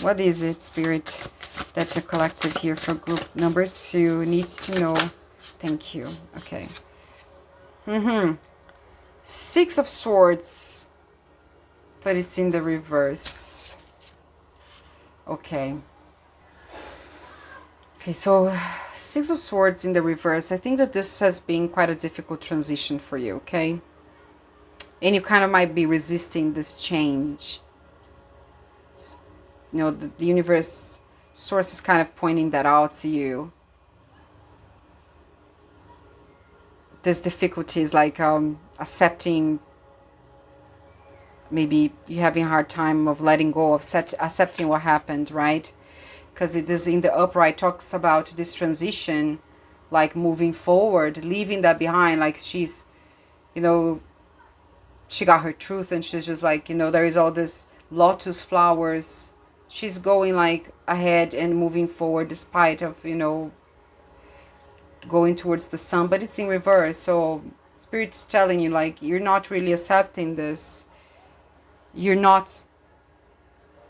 What is it, Spirit, that the collective here for group number 2 needs to know? Thank you. Okay. 6 of Swords, but it's in the reverse. Okay. Okay, so Six of Swords in the reverse. I think that this has been quite a difficult transition for you, okay? And you kind of might be resisting this change. You know, the universe source is kind of pointing that out to you. This difficulty is like accepting, maybe you having a hard time of letting go of accepting what happened, right? Because it is in the upright, talks about this transition, like moving forward, leaving that behind. Like she's, you know, she got her truth and she's just like, you know, there is all this lotus flowers. She's going like ahead and moving forward despite of, you know, going towards the sun, but it's in reverse. So Spirit's telling you like you're not really accepting this. You're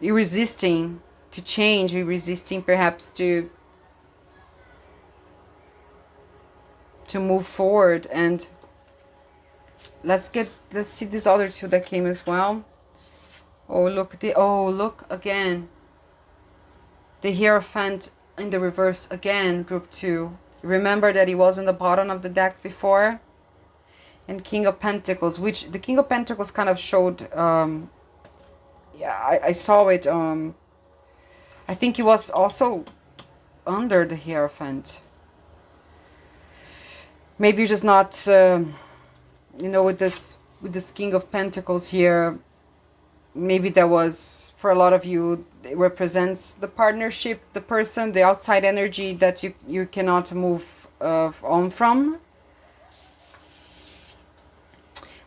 resisting to change. You're resisting perhaps to move forward. And let's see these other two that came as well. Look again. The Hierophant in the reverse again, group 2. Remember that he was in the bottom of the deck before? And King of Pentacles, which the King of Pentacles kind of showed, yeah, I saw it, I think he was also under the Hierophant. Maybe you're just not, you know, with this King of Pentacles here, maybe that was, for a lot of you, it represents the partnership, the person, the outside energy that you cannot move on from.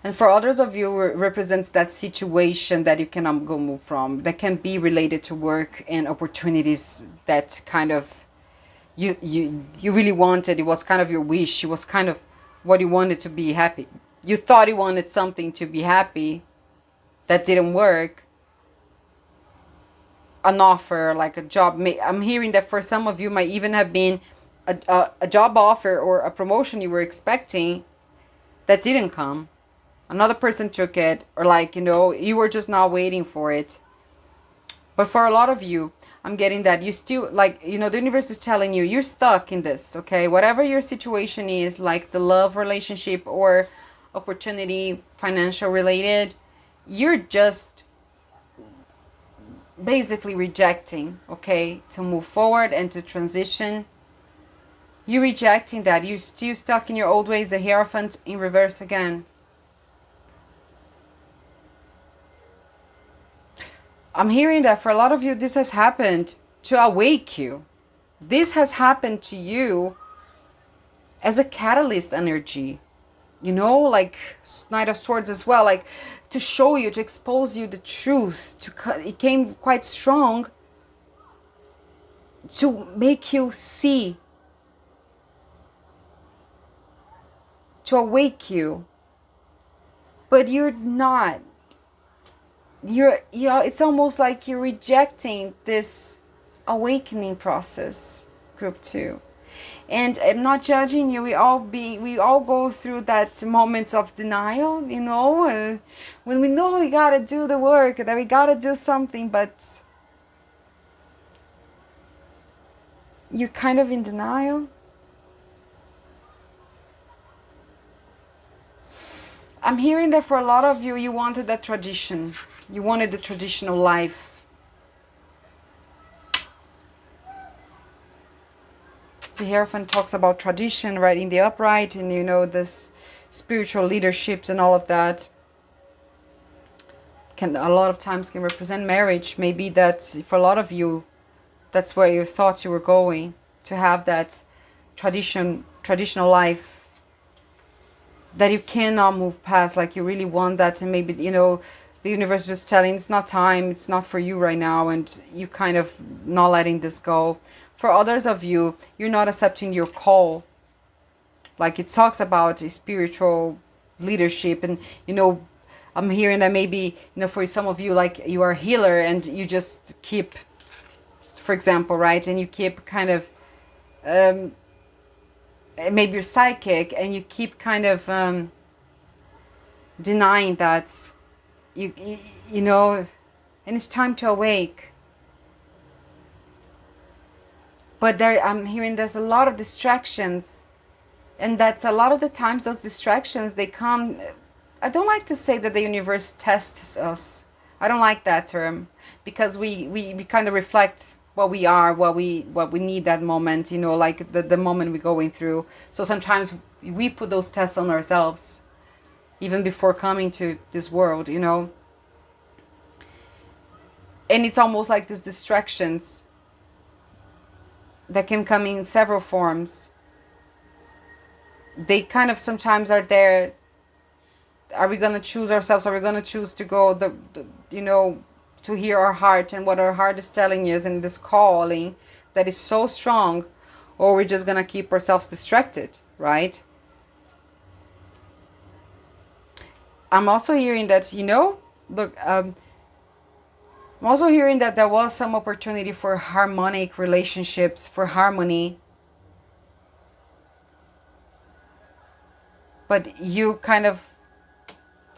And for others of you, it represents that situation that you cannot go move from, that can be related to work and opportunities that kind of you really wanted. It was kind of your wish. It was kind of what you wanted to be happy. You thought you wanted something to be happy that didn't work. An offer, like a job. I'm hearing that for some of you might even have been a job offer or a promotion you were expecting that didn't come. Another person took it, or like, you know, you were just not waiting for it. But for a lot of you, I'm getting that you still, like, you know, the universe is telling you you're stuck in this, okay? Whatever your situation is, like the love relationship or opportunity, financial related, you're just basically rejecting, okay, to move forward and to transition. You're rejecting that. You're still stuck in your old ways. The Hierophant in reverse again. I'm hearing that for a lot of you, this has happened to awake you. This has happened to you as a catalyst energy. You know, like Knight of Swords as well, like to show you, to expose you the truth. It came quite strong to make you see, to awake you. But you're not. It's almost like you're rejecting this awakening process, group 2. And I'm not judging you. We all go through that moments of denial, you know, when we know we gotta do the work, that we gotta do something, but you're kind of in denial. I'm hearing that for a lot of you, you wanted that tradition. You wanted the traditional life. The Hierophant talks about tradition, right, in the upright, and you know, this spiritual leaderships and all of that can a lot of times can represent marriage. Maybe that for a lot of you, that's where you thought you were going, to have that traditional life that you cannot move past, like you really want that, and maybe, you know, the universe is just telling it's not time, it's not for you right now, and you kind of not letting this go. For others of you, you're not accepting your call. Like it talks about spiritual leadership, and you know, I'm hearing that maybe, you know, for some of you, like you are a healer and you just keep, for example, right, and you keep kind of maybe you're psychic and you keep kind of denying that you know, and it's time to awake. But there, I'm hearing there's a lot of distractions, and that's a lot of the times those distractions, they come. I don't like to say that the universe tests us. I don't like that term, because we kind of reflect what we are, what we need that moment, like the moment we're going through. So sometimes we put those tests on ourselves even before coming to this world. And it's almost like these distractions that can come in several forms. They kind of sometimes are there. Are we going to choose ourselves? Are we going to choose to go to hear our heart and what our heart is telling us, and this calling that is so strong, or we're just going to keep ourselves distracted, right? I'm also hearing that, look, I'm also hearing that there was some opportunity for harmonic relationships, for harmony. But you kind of,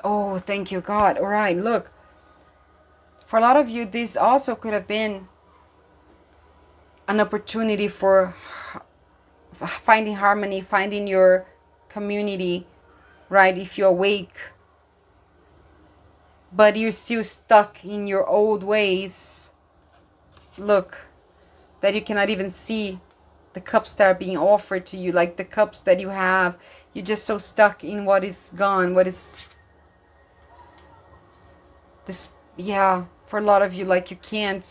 oh, thank you, God. All right, look. For a lot of you, this also could have been an opportunity for finding harmony, finding your community, right? If you awake, but you're still stuck in your old ways, look, that you cannot even see the cups that are being offered to you, like the cups that you have. You're just so stuck in what is gone, what is this. Yeah, for a lot of you, like you can't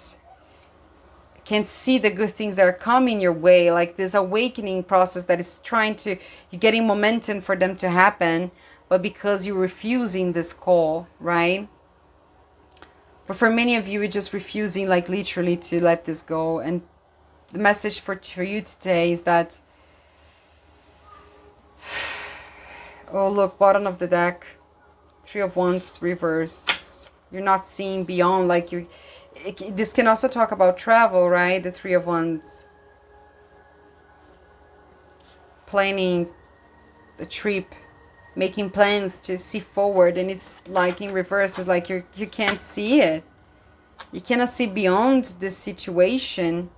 see the good things that are coming your way, like this awakening process that is you're getting momentum for them to happen, but because you're refusing this call, right? But for many of you, you're just refusing, like literally, to let this go. And the message for you today is that, oh look, bottom of the deck, Three of Wands reverse. You're not seeing beyond, like this can also talk about travel, right? The Three of Wands. Planning the trip, making plans to see forward, and it's like in reverse. It's like you can't see it. You cannot see beyond this situation.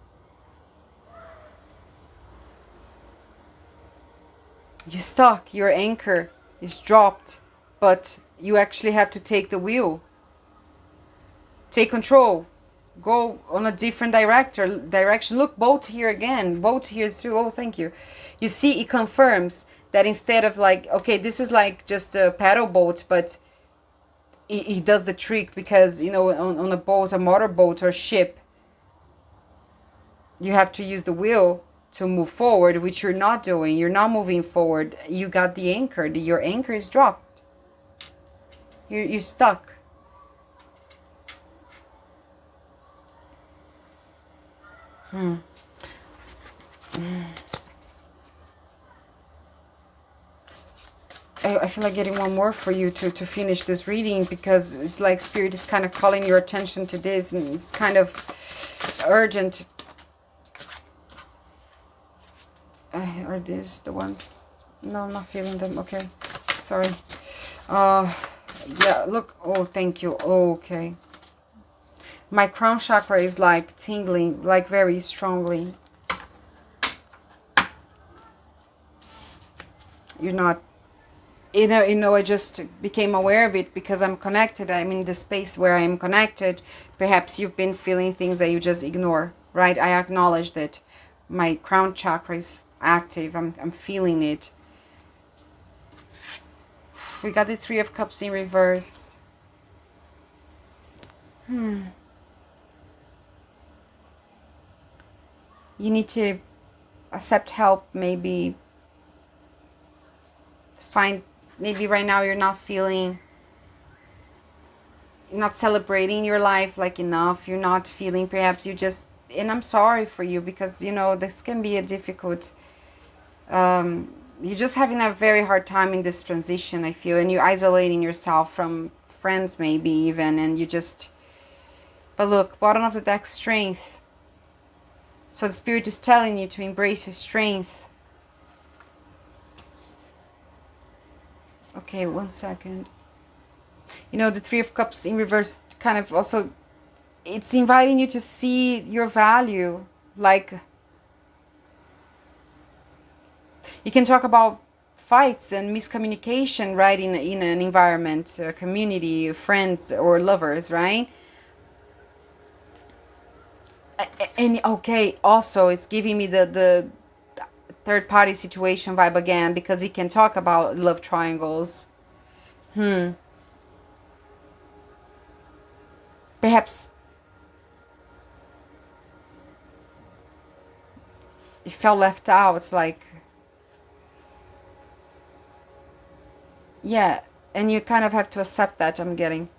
You're stuck. Your anchor is dropped, but you actually have to take the wheel. Take control. Go on a different direction. Look, boat here again. Boat here is through. Oh, thank you. You see, it confirms that instead of like, okay, this is like just a paddle boat, but it does the trick, because, on a boat, a motorboat or ship, you have to use the wheel to move forward, which you're not doing. You're not moving forward. You got the anchor. Your anchor is dropped. You're stuck. I feel like getting one more for you to finish this reading, because it's like Spirit is kind of calling your attention to this, and it's kind of urgent. Are these the ones? No, I'm not feeling them. Okay, sorry. Yeah, look. Oh, thank you. Okay. My crown chakra is like tingling, like very strongly. You're not, I just became aware of it because I'm connected. I'm in the space where I'm connected. Perhaps you've been feeling things that you just ignore, right? I acknowledge that my crown chakra is active. I'm feeling it. We got the Three of Cups in reverse. You need to accept help, maybe find, maybe right now you're not celebrating your life like enough. You're not feeling, perhaps you just, and I'm sorry for you, because this can be a difficult, you're just having a very hard time in this transition, I feel, and you're isolating yourself from friends maybe even, and you just, but look, bottom of the deck, strength. So the Spirit is telling you to embrace your strength. Okay, 1 second. The Three of Cups in reverse kind of also, it's inviting you to see your value. Like, You can talk about fights and miscommunication, right, in an environment, a community, friends or lovers, right? And okay, also it's giving me the third party situation vibe again, because he can talk about love triangles. Perhaps you felt left out, like, yeah, and you kind of have to accept that. I'm getting,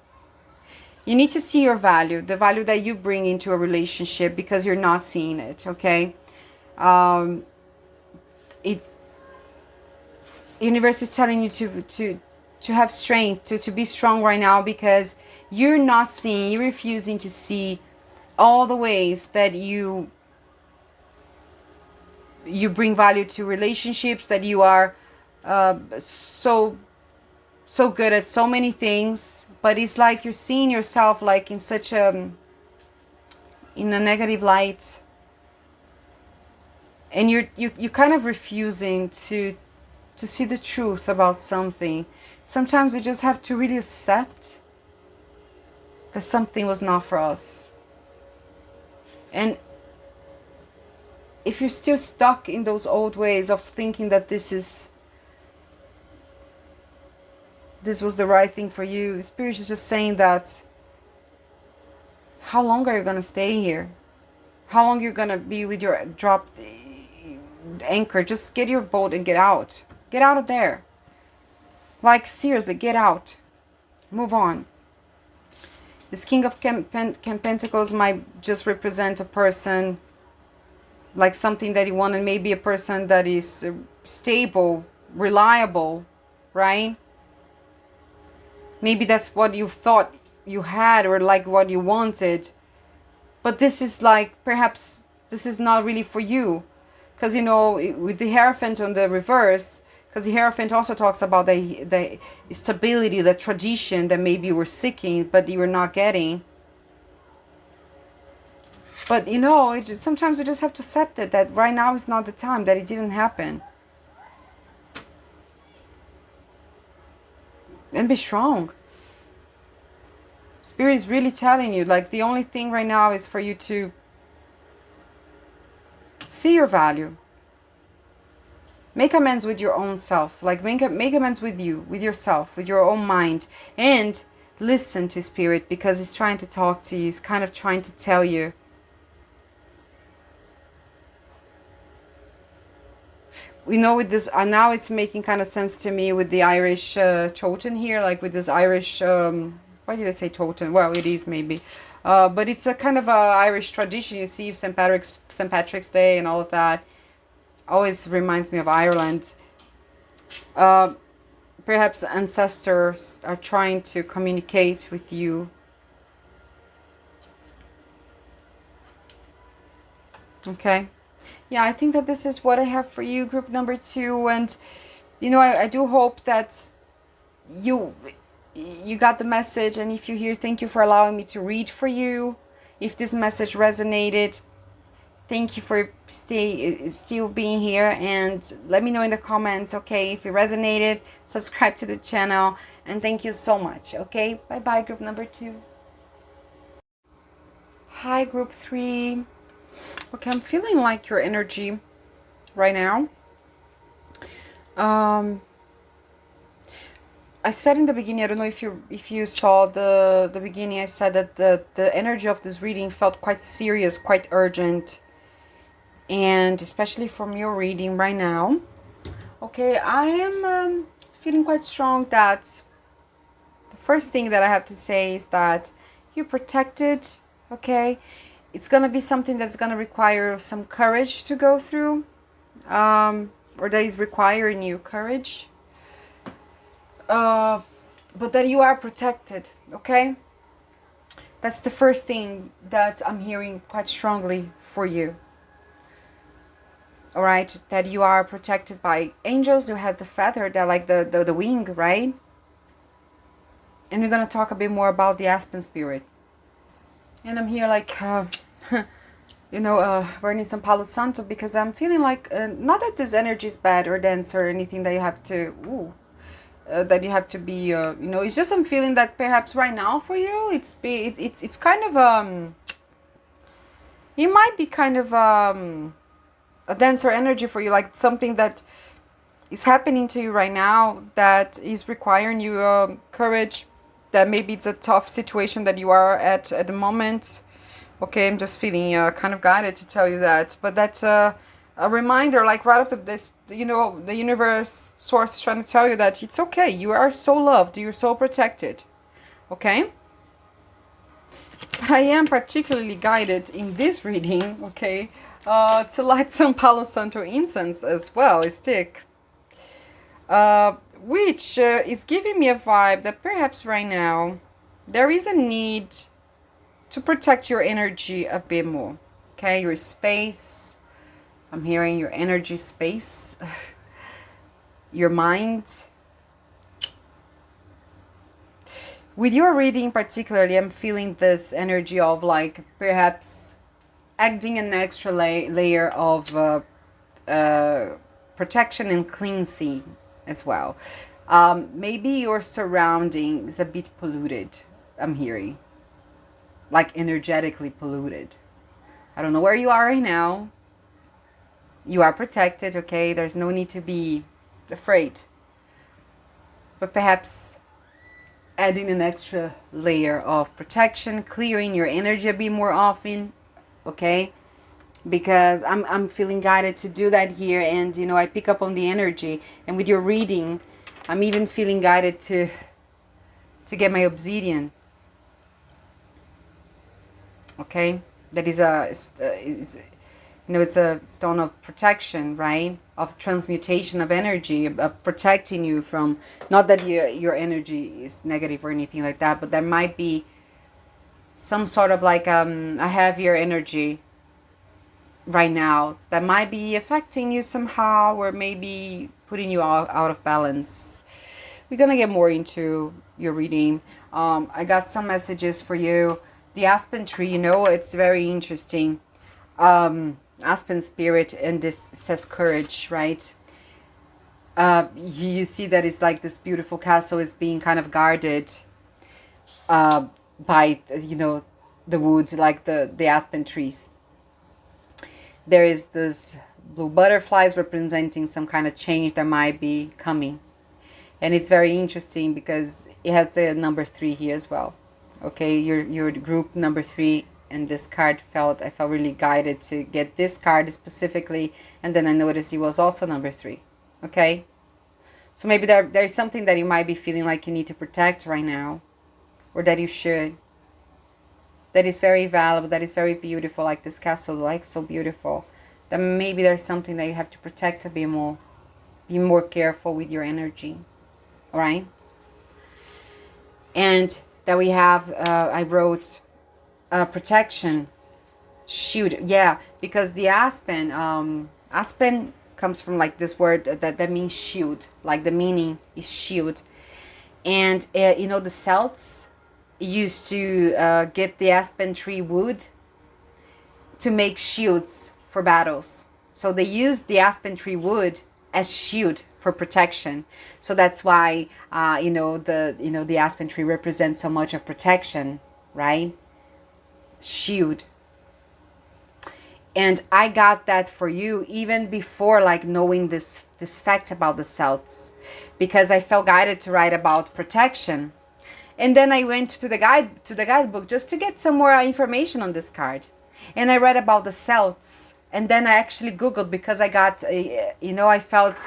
you need to see your value, the value that you bring into a relationship, because you're not seeing it. Okay, um it universe is telling you to have strength, to be strong right now, because you're not seeing, you're refusing to see all the ways that you bring value to relationships, that you are so good at so many things, but it's like you're seeing yourself like in such a, in a negative light, and you kind of refusing to see the truth about something. Sometimes we just have to really accept that something was not for us. And if you're still stuck in those old ways of thinking that this was the right thing for you, Spirit is just saying that, how long are you going to stay here? How long you're going to be with your dropped anchor? Just get your boat and get out. Get out of there. Like, seriously, get out. Move on. This King of Pentacles might just represent a person, like something that you want, and maybe a person that is stable, reliable, right? Maybe that's what you thought you had, or like what you wanted. But this is like, perhaps this is not really for you. Because, you know, with the Hierophant on the reverse, because the Hierophant also talks about the stability, the tradition that maybe you were seeking, but you were not getting. But, you know, sometimes you just have to accept it, that right now is not the time, that it didn't happen. And be strong. Spirit is really telling you, like, the only thing right now is for you to see your value. Make amends with your own self. Like, make amends with you, with yourself, with your own mind. And listen to Spirit, because it's trying to talk to you. It's kind of trying to tell you. We know with this, now it's making kind of sense to me with the Irish totem here. Like with this Irish, why did I say totem? Well, it is maybe. But it's a kind of a Irish tradition. You see St. Patrick's Day and all of that. Always reminds me of Ireland. Perhaps ancestors are trying to communicate with you. Okay. Yeah, I think that this is what I have for you, group number 2. And, you know, I do hope that you got the message. And if you're here, thank you for allowing me to read for you. If this message resonated, thank you for still being here, and let me know in the comments, okay, if it resonated. Subscribe to the channel, and thank you so much. Okay, bye bye, group number 2. Hi, group 3. Okay, I'm feeling like your energy right now. I said in the beginning, I don't know if you saw the beginning, I said that the energy of this reading felt quite serious, quite urgent. And especially from your reading right now, okay, I am feeling quite strong that the first thing that I have to say is that you're protected, okay? It's gonna be something that's gonna require some courage to go through, or that is requiring you courage, but that you are protected, okay? That's the first thing that I'm hearing quite strongly for you. All right, that you are protected by angels. You have the feather, that like the wing, right? And we're gonna talk a bit more about the Aspen spirit. And I'm here like, burning some Palo Santo, because I'm feeling like, not that this energy is bad or dense or anything that you have to, be, it's just I'm feeling that perhaps right now for you, it's kind of, it might be kind of, a denser energy for you, like something that is happening to you right now that is requiring you courage, that maybe it's a tough situation that you are at the moment. Okay, I'm just feeling kind of guided to tell you that. But that's a reminder, like right after this, the universe source is trying to tell you that it's okay. You are so loved. You're so protected. Okay? But I am particularly guided in this reading, okay, to light some Palo Santo incense as well, a stick. Which is giving me a vibe that perhaps right now there is a need to protect your energy a bit more. Okay, your space. I'm hearing your energy space, your mind. With your reading particularly, I'm feeling this energy of like perhaps adding an extra layer of protection and cleansing as well. Maybe your surrounding is a bit polluted, I'm hearing. Like energetically polluted. I don't know where you are right now. You are protected, okay? There's no need to be afraid. But perhaps adding an extra layer of protection, clearing your energy a bit more often, okay? Because I'm feeling guided to do that here, and I pick up on the energy, and with your reading I'm even feeling guided to get my obsidian, okay? That is it's a stone of protection, right? Of transmutation of energy, of protecting you from, not that your energy is negative or anything like that, but there might be some sort of like a heavier energy right now that might be affecting you somehow, or maybe putting you out of balance. We're gonna get more into your reading. I got some messages for you. The aspen tree, it's very interesting. Aspen spirit, and this says courage, right? You see that it's like this beautiful castle is being kind of guarded by the woods, like the aspen trees. There is this blue butterflies representing some kind of change that might be coming. And it's very interesting because it has the number 3 here as well. Okay, your group number 3, and this card I felt really guided to get this card specifically, and then I noticed it was also number 3. Okay? So maybe there's something that you might be feeling like you need to protect right now, or that you should. That is very valuable, that is very beautiful, like this castle, like so beautiful. That maybe there's something that you have to protect a bit more. Be more careful with your energy. Alright? And that we have, I wrote protection, shield. Yeah, because the aspen, aspen comes from like this word that means shield. Like the meaning is shield. And the Celts used to get the aspen tree wood to make shields for battles. So they used the aspen tree wood as shield for protection. So that's why the aspen tree represents so much of protection, right? Shield. And I got that for you even before like knowing this fact about the Celts, because I felt guided to write about protection. And then I went to the guidebook just to get some more information on this card. And I read about the Celts. And then I actually Googled, because I got, I felt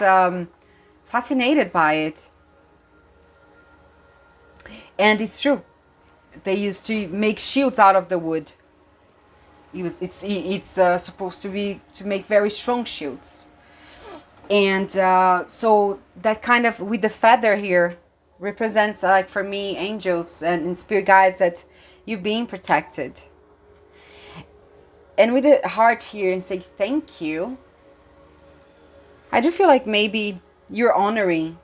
fascinated by it. And it's true. They used to make shields out of the wood. It's supposed to be to make very strong shields. And so that kind of, with the feather here, represents, like for me, angels and spirit guides, that you're being protected. And with the heart here, and say thank you, I do feel like maybe you're honoring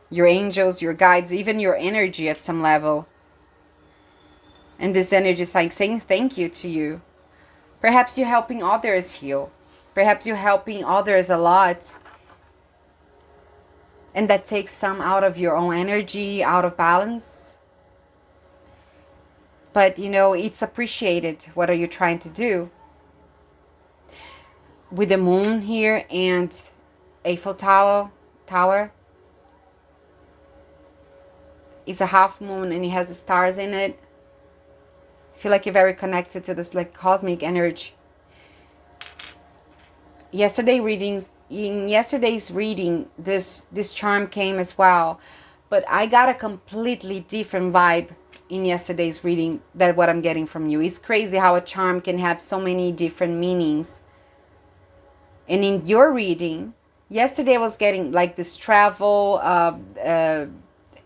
your angels, your guides, even your energy at some level. And this energy is like saying thank you to you. Perhaps you're helping others heal. Perhaps you're helping others a lot. And that takes some out of your own energy, out of balance. But, it's appreciated. What are you trying to do? With the moon here and Eiffel Tower. It's a half moon and it has the stars in it. I feel like you're very connected to this like cosmic energy. In yesterday's reading, this charm came as well. But I got a completely different vibe in yesterday's reading than what I'm getting from you. It's crazy how a charm can have so many different meanings. And in your reading, yesterday I was getting like this travel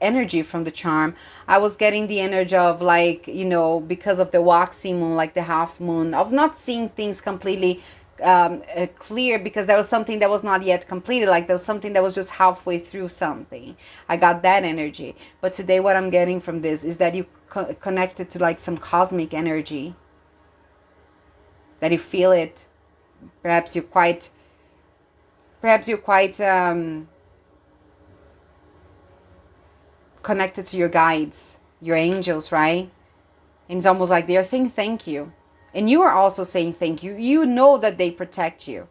energy from the charm. I was getting the energy of like, because of the waxy moon, like the half moon, of not seeing things completely clear, because there was something that was not yet completed, like there was something that was just halfway through something. I got that energy. But today what I'm getting from this is that you connected to like some cosmic energy, that you feel it. Perhaps you're quite connected to your guides, your angels, right? And it's almost like they're saying thank you. And you are also saying thank you. You know that they protect you.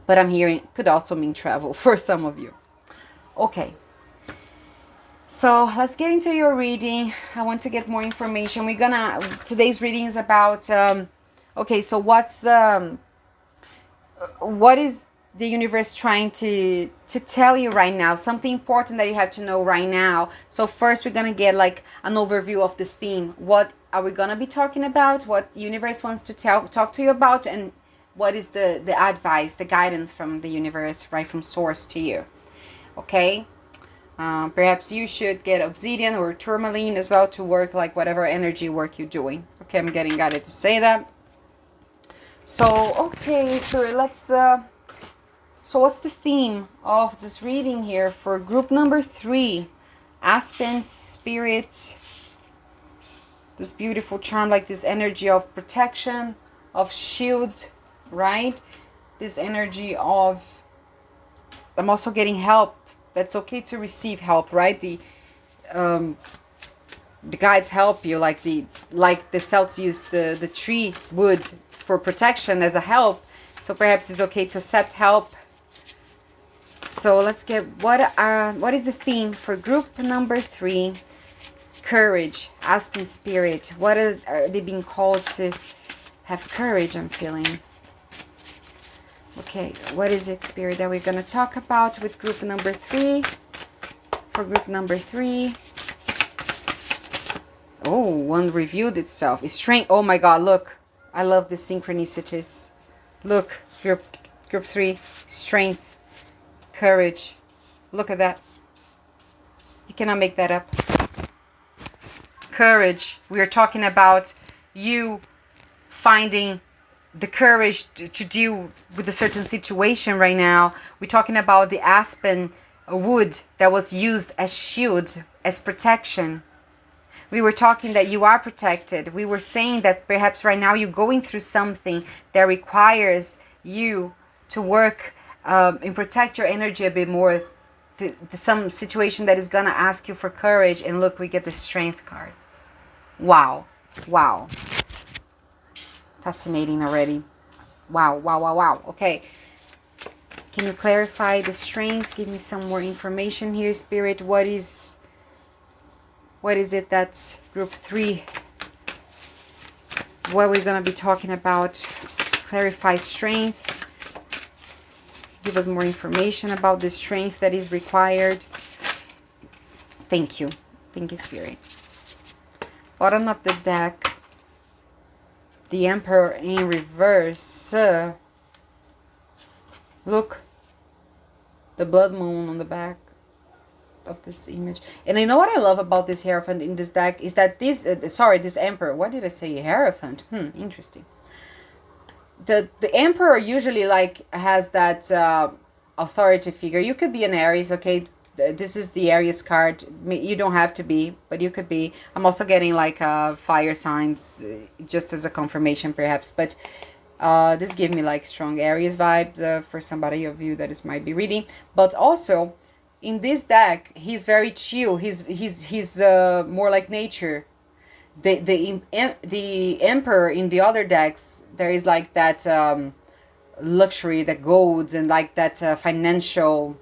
But I'm hearing could also mean travel for some of you. Okay. So let's get into your reading. I want to get more information. Today's reading is about, okay, so what is the universe trying to tell you right now? Something important that you have to know right now. So first we're going to get like an overview of the theme. What are we going to be talking about? What the universe wants to talk to you about? And what is the advice, the guidance from the universe, right, from source to you? Okay. Perhaps you should get obsidian or tourmaline as well to work like whatever energy work you're doing. Okay, I'm getting guided to say that. So, okay, so let's, so what's the theme of this reading here for group number 3? Aspen Spirit, this beautiful charm, like this energy of protection, of shield, right? This energy of, I'm also getting help. That's okay to receive help, right? The guides help you, like the Celts use the tree wood for protection as a help. So perhaps it's okay to accept help. So let's get what is the theme for group number 3? Courage, Aspen Spirit. What are they being called to have courage? I'm feeling. Okay, what is it, Spirit, that we're going to talk about with group number 3? For group number 3. Oh, one revealed itself. It's strength. Oh my God, look. I love the synchronicities. Look, group 3. Strength, courage. Look at that. You cannot make that up. Courage. We are talking about you finding the courage to deal with a certain situation right now. We're talking about the aspen wood that was used as shield, as protection. We were talking that you are protected. We were saying that perhaps right now you're going through something that requires you to work and protect your energy a bit more. Some situation that is going to ask you for courage. And look, we get the strength card. Wow. Wow. Fascinating already. Wow, wow, wow, wow. Okay. Can you clarify the strength? Give me some more information here, Spirit. What is it that's group 3? What we're going to be talking about? Clarify strength. Give us more information about the strength that is required. Thank you. Thank you, Spirit. Bottom of the deck. The Emperor in reverse. Look. The blood moon on the back of this image. And you know what I love about this Hierophant in this deck is that this Emperor. What did I say? Hierophant. Interesting. The Emperor usually like has that authority figure. You could be an Aries, okay? This is the Aries card. You don't have to be, but you could be. I'm also getting like fire signs, just as a confirmation perhaps. But this gives me like strong Aries vibes for somebody of you that is might be reading. But also, in this deck, he's very chill. He's more like nature. The Emperor in the other decks, there is like that luxury, that golds, and like that financial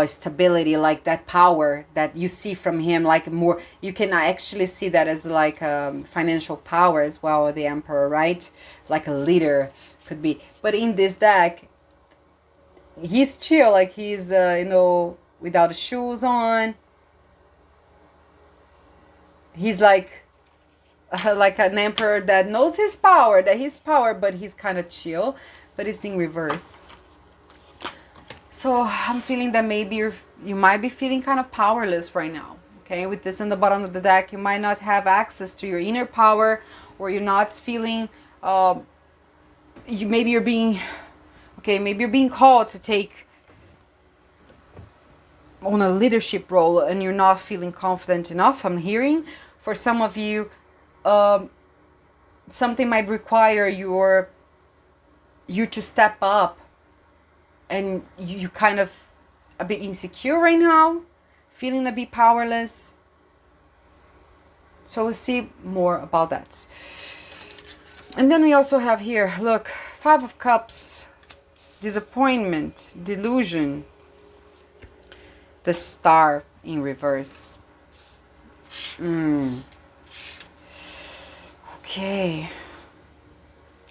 stability, like that power that you see from him, like more you can actually see that as like financial power as well, the Emperor, right? Like a leader could be. But in this deck, he's chill, like he's without the shoes on. He's like an emperor that knows his power, but he's kind of chill, but it's in reverse. So I'm feeling that maybe you might be feeling kind of powerless right now. Okay, with this in the bottom of the deck, you might not have access to your inner power, or you're not feeling. Maybe you're being called to take on a leadership role, and you're not feeling confident enough. I'm hearing for some of you, something might require you to step up, and you kind of a bit insecure right now, feeling a bit powerless. So we'll see more about that. And then we also have here, look, 5 of Cups, disappointment, delusion, the Star in reverse. Okay.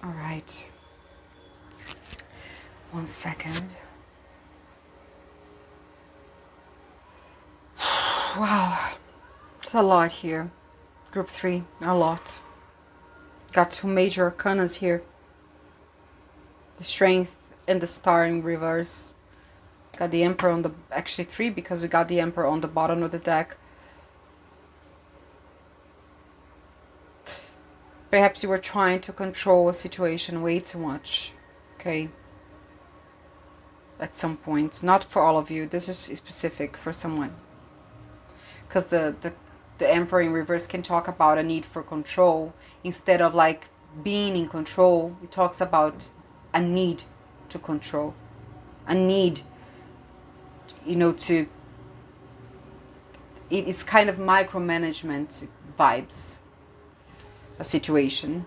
All right. 1 second. Wow. It's a lot here. Group 3, a lot. Got 2 major arcanas here. The Strength and the Star in reverse. Got the Emperor on the... Actually 3, because we got the Emperor on the bottom of the deck. Perhaps you were trying to control a situation way too much. Okay? At some point. Not for all of you. This is specific for someone. Because the Emperor in reverse can talk about a need for control. Instead of like being in control, it talks about a need to control. A need, to... It's kind of micromanagement vibes. A situation.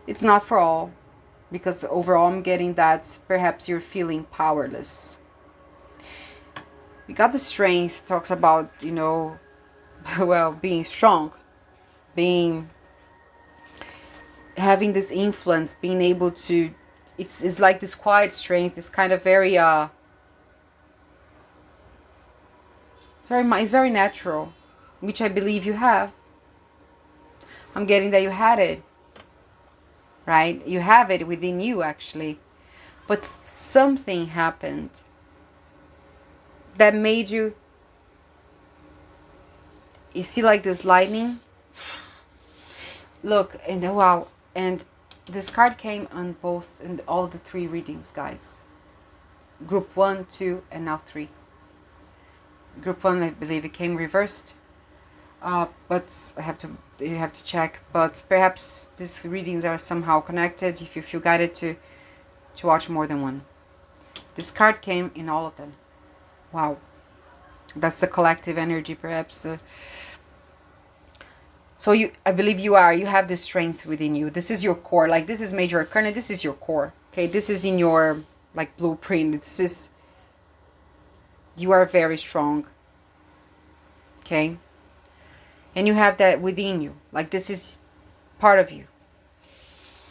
It's not for all. Because overall I'm getting that perhaps you're feeling powerless. We got the Strength, talks about, well, being strong, having this influence, being able to, it's like this quiet strength. It's kind of very it's very natural, which I believe you have. I'm getting that you had it, right? You have it within you, actually, but something happened that made you see like this lightning. Look, and wow, and this card came on both in all the 3 readings, guys. Group 1, 2, and now 3. Group 1, I believe it came reversed, but you have to check. But perhaps these readings are somehow connected if you feel guided to watch more than one. This card came in all of them. Wow. That's the collective energy, perhaps. So I believe you have this strength within you. This is your core. Like, this is major arcana. This is your core. Okay, this is in your like blueprint. You are very strong. Okay, and you have that within you. Like, this is part of you.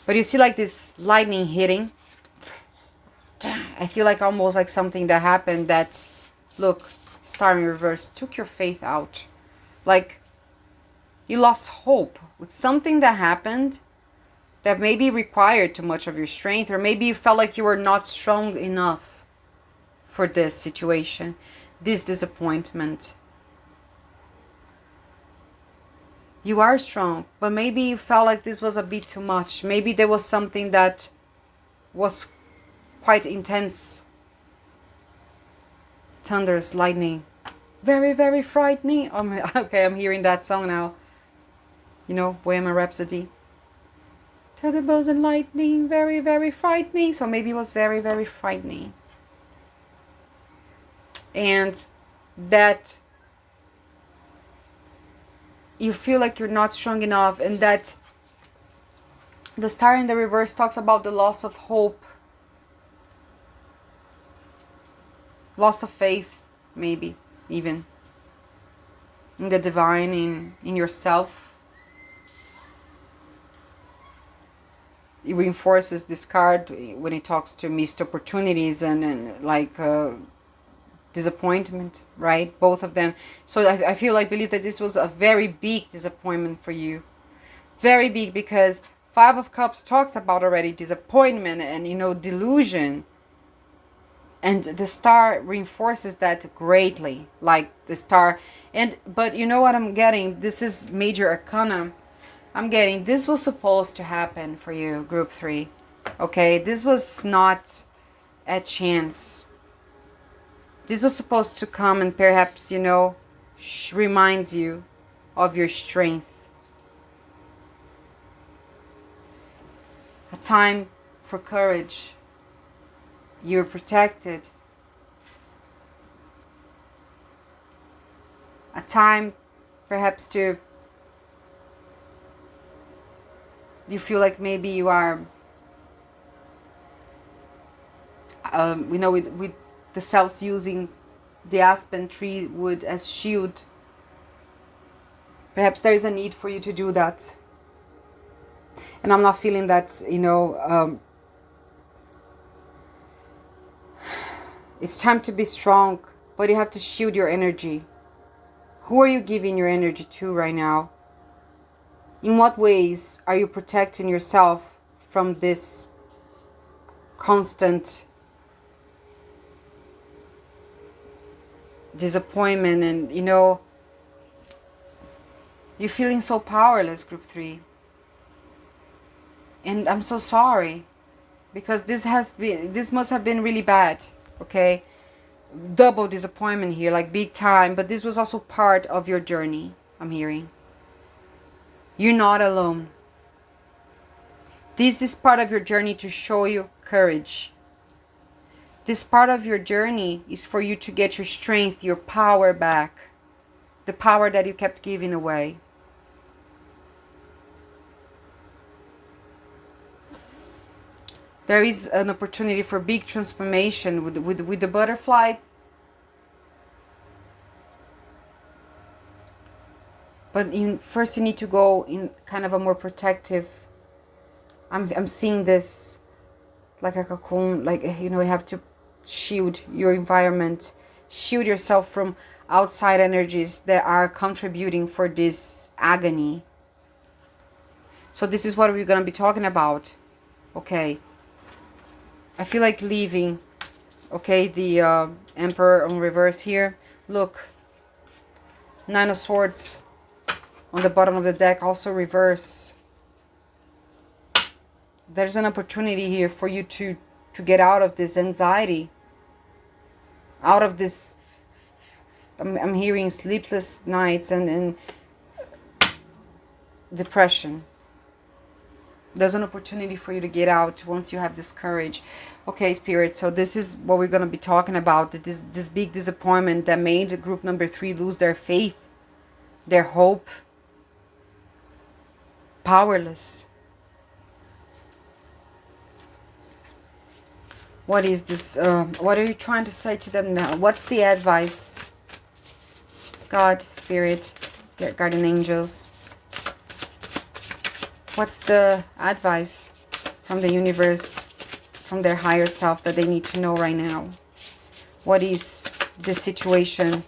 But you see like this lightning hitting. I feel like almost like something that happened that, look, Star in reverse, took your faith out. Like, you lost hope with something that happened that maybe required too much of your strength, or maybe you felt like you were not strong enough for this situation, this disappointment. You are strong, but maybe you felt like this was a bit too much. Maybe there was something that was quite intense. Thunders, lightning, Very, very frightening. Okay, I'm hearing that song now. You know, Bohemian Rhapsody. Thunderbolts and lightning, very, very frightening. So maybe it was very, very frightening. And that you feel like you're not strong enough, and that the star in the reverse talks about the loss of hope, loss of faith, maybe even in the divine, in yourself. It reinforces this card when it talks to missed opportunities and like disappointment, right? Both of them. So I feel like, believe that this was a very big disappointment for you. Very big, because Five of Cups talks about already disappointment and, you know, delusion. And the star reinforces that greatly, like the star. But you know what I'm getting? This is major arcana. I'm getting this was supposed to happen for you, group 3. Okay, this was not a chance. This was supposed to come and perhaps, you know, reminds you of your strength. A time for courage. You're protected. A time perhaps to, you feel like maybe you are, we know with the Celts using the aspen tree wood as shield. Perhaps there is a need for you to do that. And I'm not feeling that, you know, it's time to be strong, but you have to shield your energy. Who are you giving your energy to right now? In what ways are you protecting yourself from this constant disappointment? And, you know, you're feeling so powerless, group 3. And I'm so sorry, because this must have been really bad, okay? Double disappointment here, like big time, but this was also part of your journey, I'm hearing. You're not alone. This is part of your journey to show you courage. This part of your journey is for you to get your strength, your power back. The power that you kept giving away. There is an opportunity for big transformation with the butterfly. But first you need to go in kind of a more protective. I'm seeing this like a cocoon, like, you know, you have to shield your environment, shield yourself from outside energies that are contributing for this agony. So this is what we're going to be talking about. Okay. I feel like leaving. Okay, the Emperor on reverse here. Look. 9 of Swords on the bottom of the deck, also reverse. There's an opportunity here for you to get out of this anxiety. Out of this, I'm hearing sleepless nights and depression. There's an opportunity for you to get out once you have this courage. Okay, Spirit, so this is what we're going to be talking about. This big disappointment that made group number 3 lose their faith, their hope. Powerless. What is this? What are you trying to say to them now? What's the advice? God, Spirit, guardian angels. What's the advice from the universe, from their higher self that they need to know right now? What is the situation?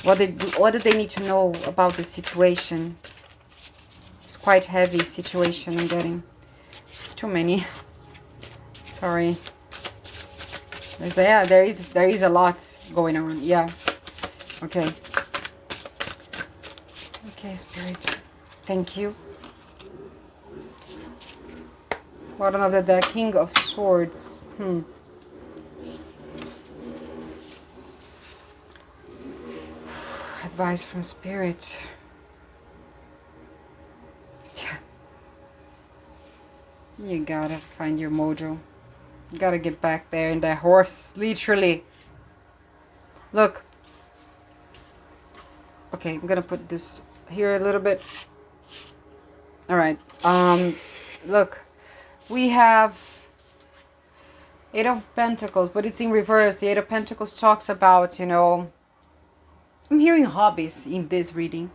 What do they need to know about the situation? It's quite heavy situation I'm getting. It's too many. Sorry. Yeah, there is a lot going on. Yeah. Okay. Okay, Spirit. Thank you. Bottom of the deck, King of Swords. Advice from Spirit. Yeah. You gotta find your mojo. You gotta get back there in that horse, literally. Look. Okay, I'm gonna put this here a little bit. All right. Look, we have Eight of Pentacles, but it's in reverse. The Eight of Pentacles talks about, I'm hearing hobbies in this reading.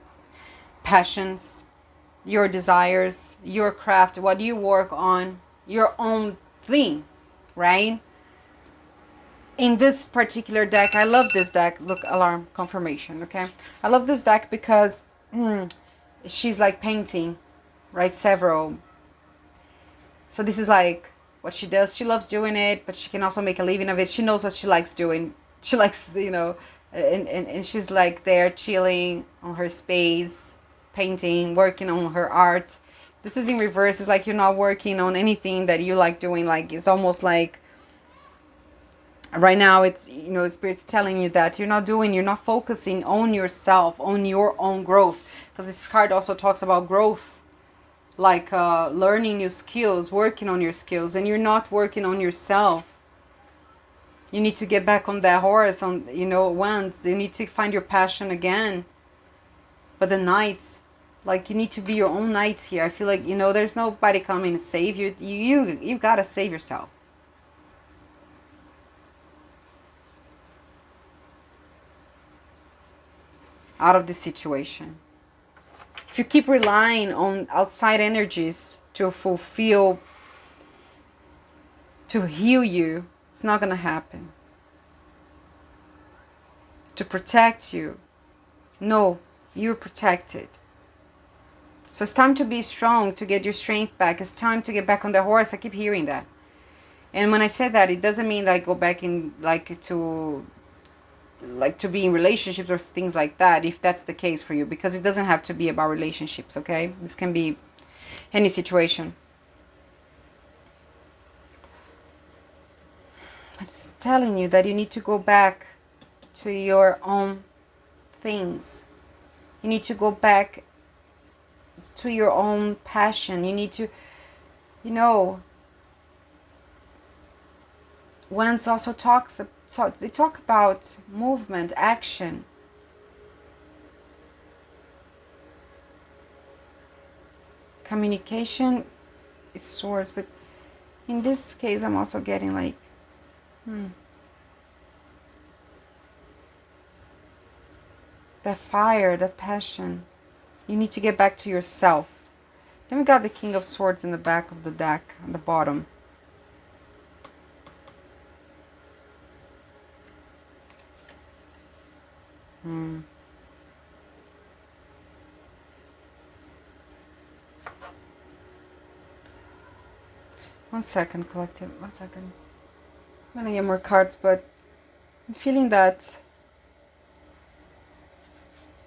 Passions, your desires, your craft, what you work on, your own thing, right? In this particular deck, I love this deck. Look, alarm, confirmation, okay? I love this deck because she's like painting, right? Several. So this is like what she does. She loves doing it, but she can also make a living of it. She knows what she likes doing. She likes, and she's like there chilling on her space, painting, working on her art. This is in reverse. It's like you're not working on anything that you like doing. Like it's almost like right now it's, Spirit's telling you that you're not focusing on yourself, on your own growth. Because this card also talks about growth, like learning new skills, working on your skills, and you're not working on yourself. You need to get back on that horse, once. You need to find your passion again. But the knights, like you need to be your own knight here. I feel like, there's nobody coming to save you. You gotta save yourself. Out of this situation. If you keep relying on outside energies to fulfill, to heal you, it's not going to happen. To protect you. No, you're protected. So it's time to be strong, to get your strength back. It's time to get back on the horse. I keep hearing that. And when I say that, it doesn't mean like go back in to be in relationships or things like that, if that's the case for you, because it doesn't have to be about relationships, okay? This can be any situation. It's telling you that you need to go back to your own things. You need to go back to your own passion. You need to, Wands also they talk about movement, action. Communication, it's swords, but in this case I'm also getting like, that fire, that passion. You need to get back to yourself. Then we got the King of Swords in the back of the deck, on the bottom. One second, collective. 1 second. I'm gonna get more cards, but I'm feeling that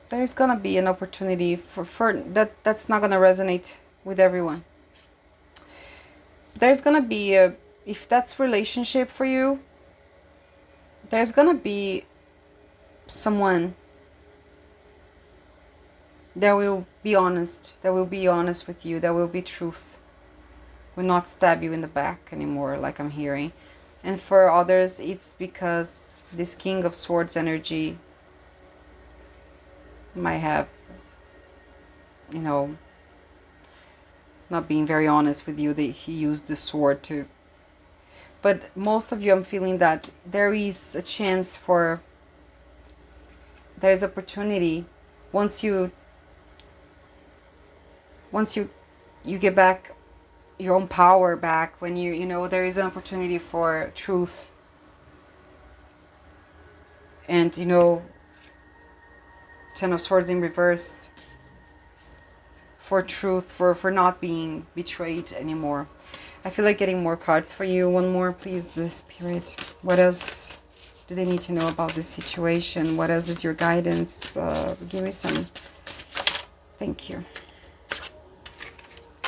there's gonna be an opportunity for that's not gonna resonate with everyone. There's gonna be if that's relationship for you, there's gonna be someone that will be honest, with you, that will be truth, will not stab you in the back anymore, like I'm hearing. And for others, it's because this King of Swords energy might have, not being very honest with you, that he used the sword to. But most of you, I'm feeling that there is a chance for, there's opportunity once you get back your own power back, when there is an opportunity for truth and Ten of Swords in reverse, for truth, for not being betrayed anymore. I feel like getting more cards for you. One more, please, the Spirit. What else do they need to know about this situation? What else is your guidance? Give me some. Thank you.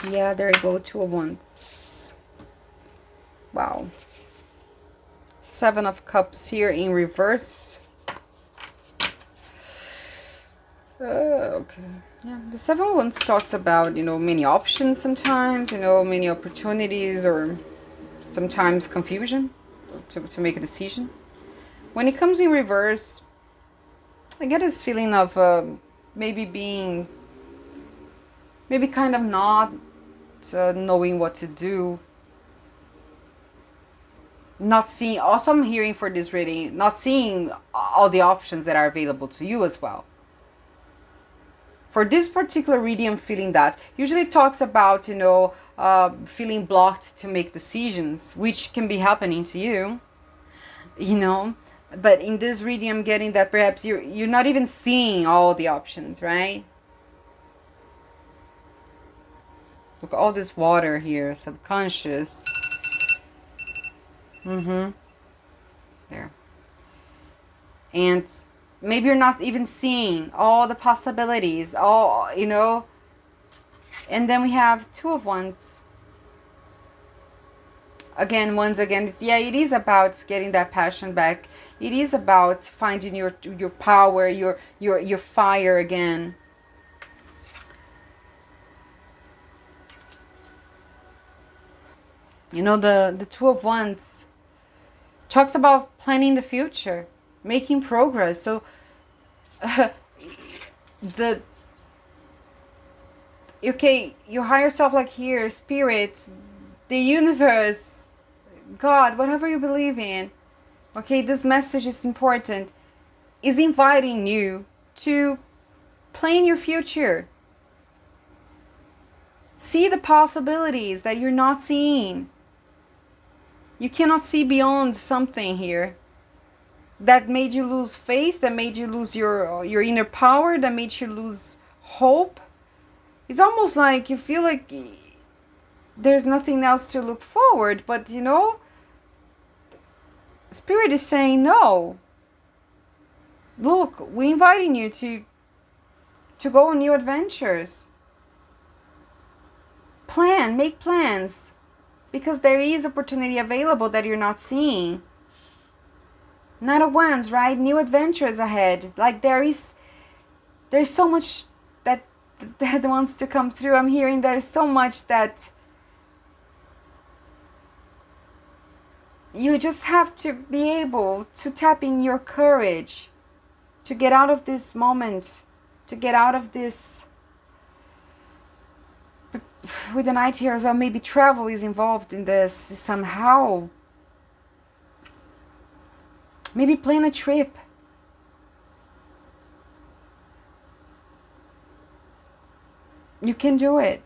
Yeah, there you go. 2 of Wands. Wow. 7 of Cups here in reverse. Okay. Yeah. The seven wands talks about, many options sometimes, many opportunities or sometimes confusion to make a decision. When it comes in reverse, I get this feeling of maybe being, maybe kind of not knowing what to do, not seeing, also I'm hearing for this reading, not seeing all the options that are available to you as well. For this particular reading, I'm feeling that. Usually it talks about, feeling blocked to make decisions, which can be happening to you, you know. But in this reading, I'm getting that perhaps you're not even seeing all the options, right? Look, all this water here, subconscious. Mm-hmm. There. And maybe you're not even seeing all the possibilities, And then we have Two of Wands. Again, once again, it is about getting that passion back. It is about finding your power, your fire again. The Two of Wands talks about planning the future, making progress. So your higher self, like here, spirit, the universe, God, whatever you believe in, okay, this message is important, is inviting you to plan your future. See the possibilities that you're not seeing. You cannot see beyond something here that made you lose faith, that made you lose your inner power, that made you lose hope. It's almost like you feel like there's nothing else to look forward, but Spirit is saying no. Look, we're inviting you to go on new adventures. Make plans, because there is opportunity available that you're not seeing. Knight of Wands, right? New adventures ahead. Like there's so much that wants to come through. I'm hearing there's so much that you just have to be able to tap in your courage to get out of this moment, to get out of this. With the Knight here as well, maybe travel is involved in this somehow. Maybe plan a trip. You can do it.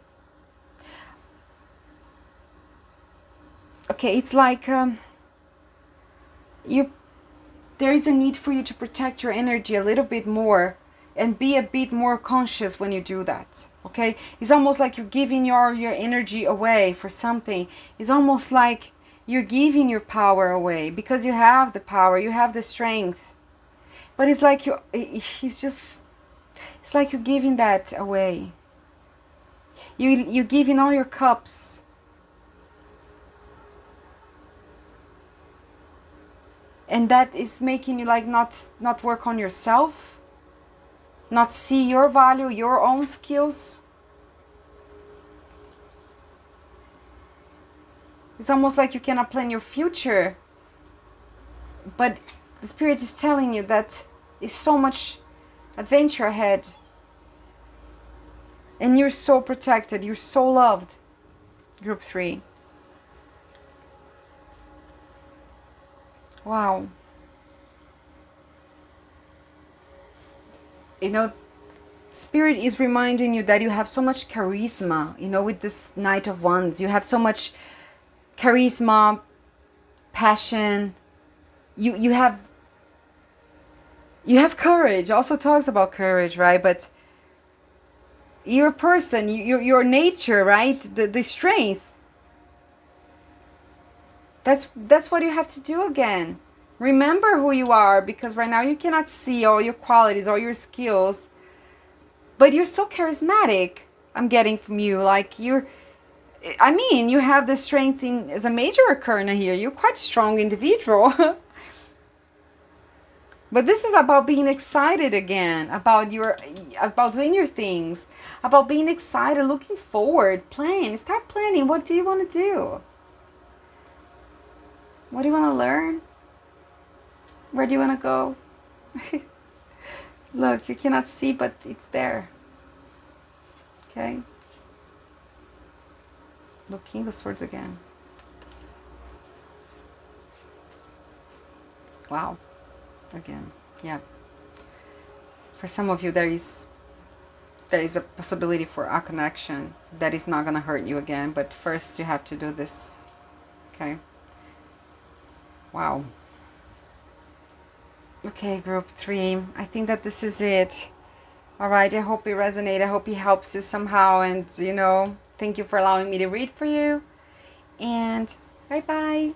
Okay, it's like there is a need for you to protect your energy a little bit more and be a bit more conscious when you do that. Okay, it's almost like you're giving your energy away for something. It's almost like you're giving your power away, because you have the power, you have the strength, but it's like it's like you're giving that away. You're giving all your cups, and that is making you like not work on yourself, not see your value, your own skills. It's almost like you cannot plan your future, but the Spirit is telling you that is so much adventure ahead, and you're so protected, you're so loved. Group 3. Wow. Spirit is reminding you that you have so much charisma, with this Knight of Wands. You have so much charisma, passion. You have courage. Also talks about courage, right? But you're a person, your nature, right? The strength. That's what you have to do again. Remember who you are, because right now you cannot see all your qualities, all your skills. But you're so charismatic, I'm getting from you. Like you have the strength as a major arcana here. You're quite a strong individual. But this is about being excited again, about doing your things, about being excited, looking forward, plan. Start planning. What do you want to do? What do you want to learn? Where do you want to go? Look, you cannot see, but it's there. Okay? Look, King of Swords again. Wow. Again. Yeah. For some of you, there is a possibility for a connection that is not going to hurt you again. But first, you have to do this. Okay? Wow. Okay, group 3. I think that this is it. All right. I hope it resonates. I hope it helps you somehow. And, thank you for allowing me to read for you. And bye-bye.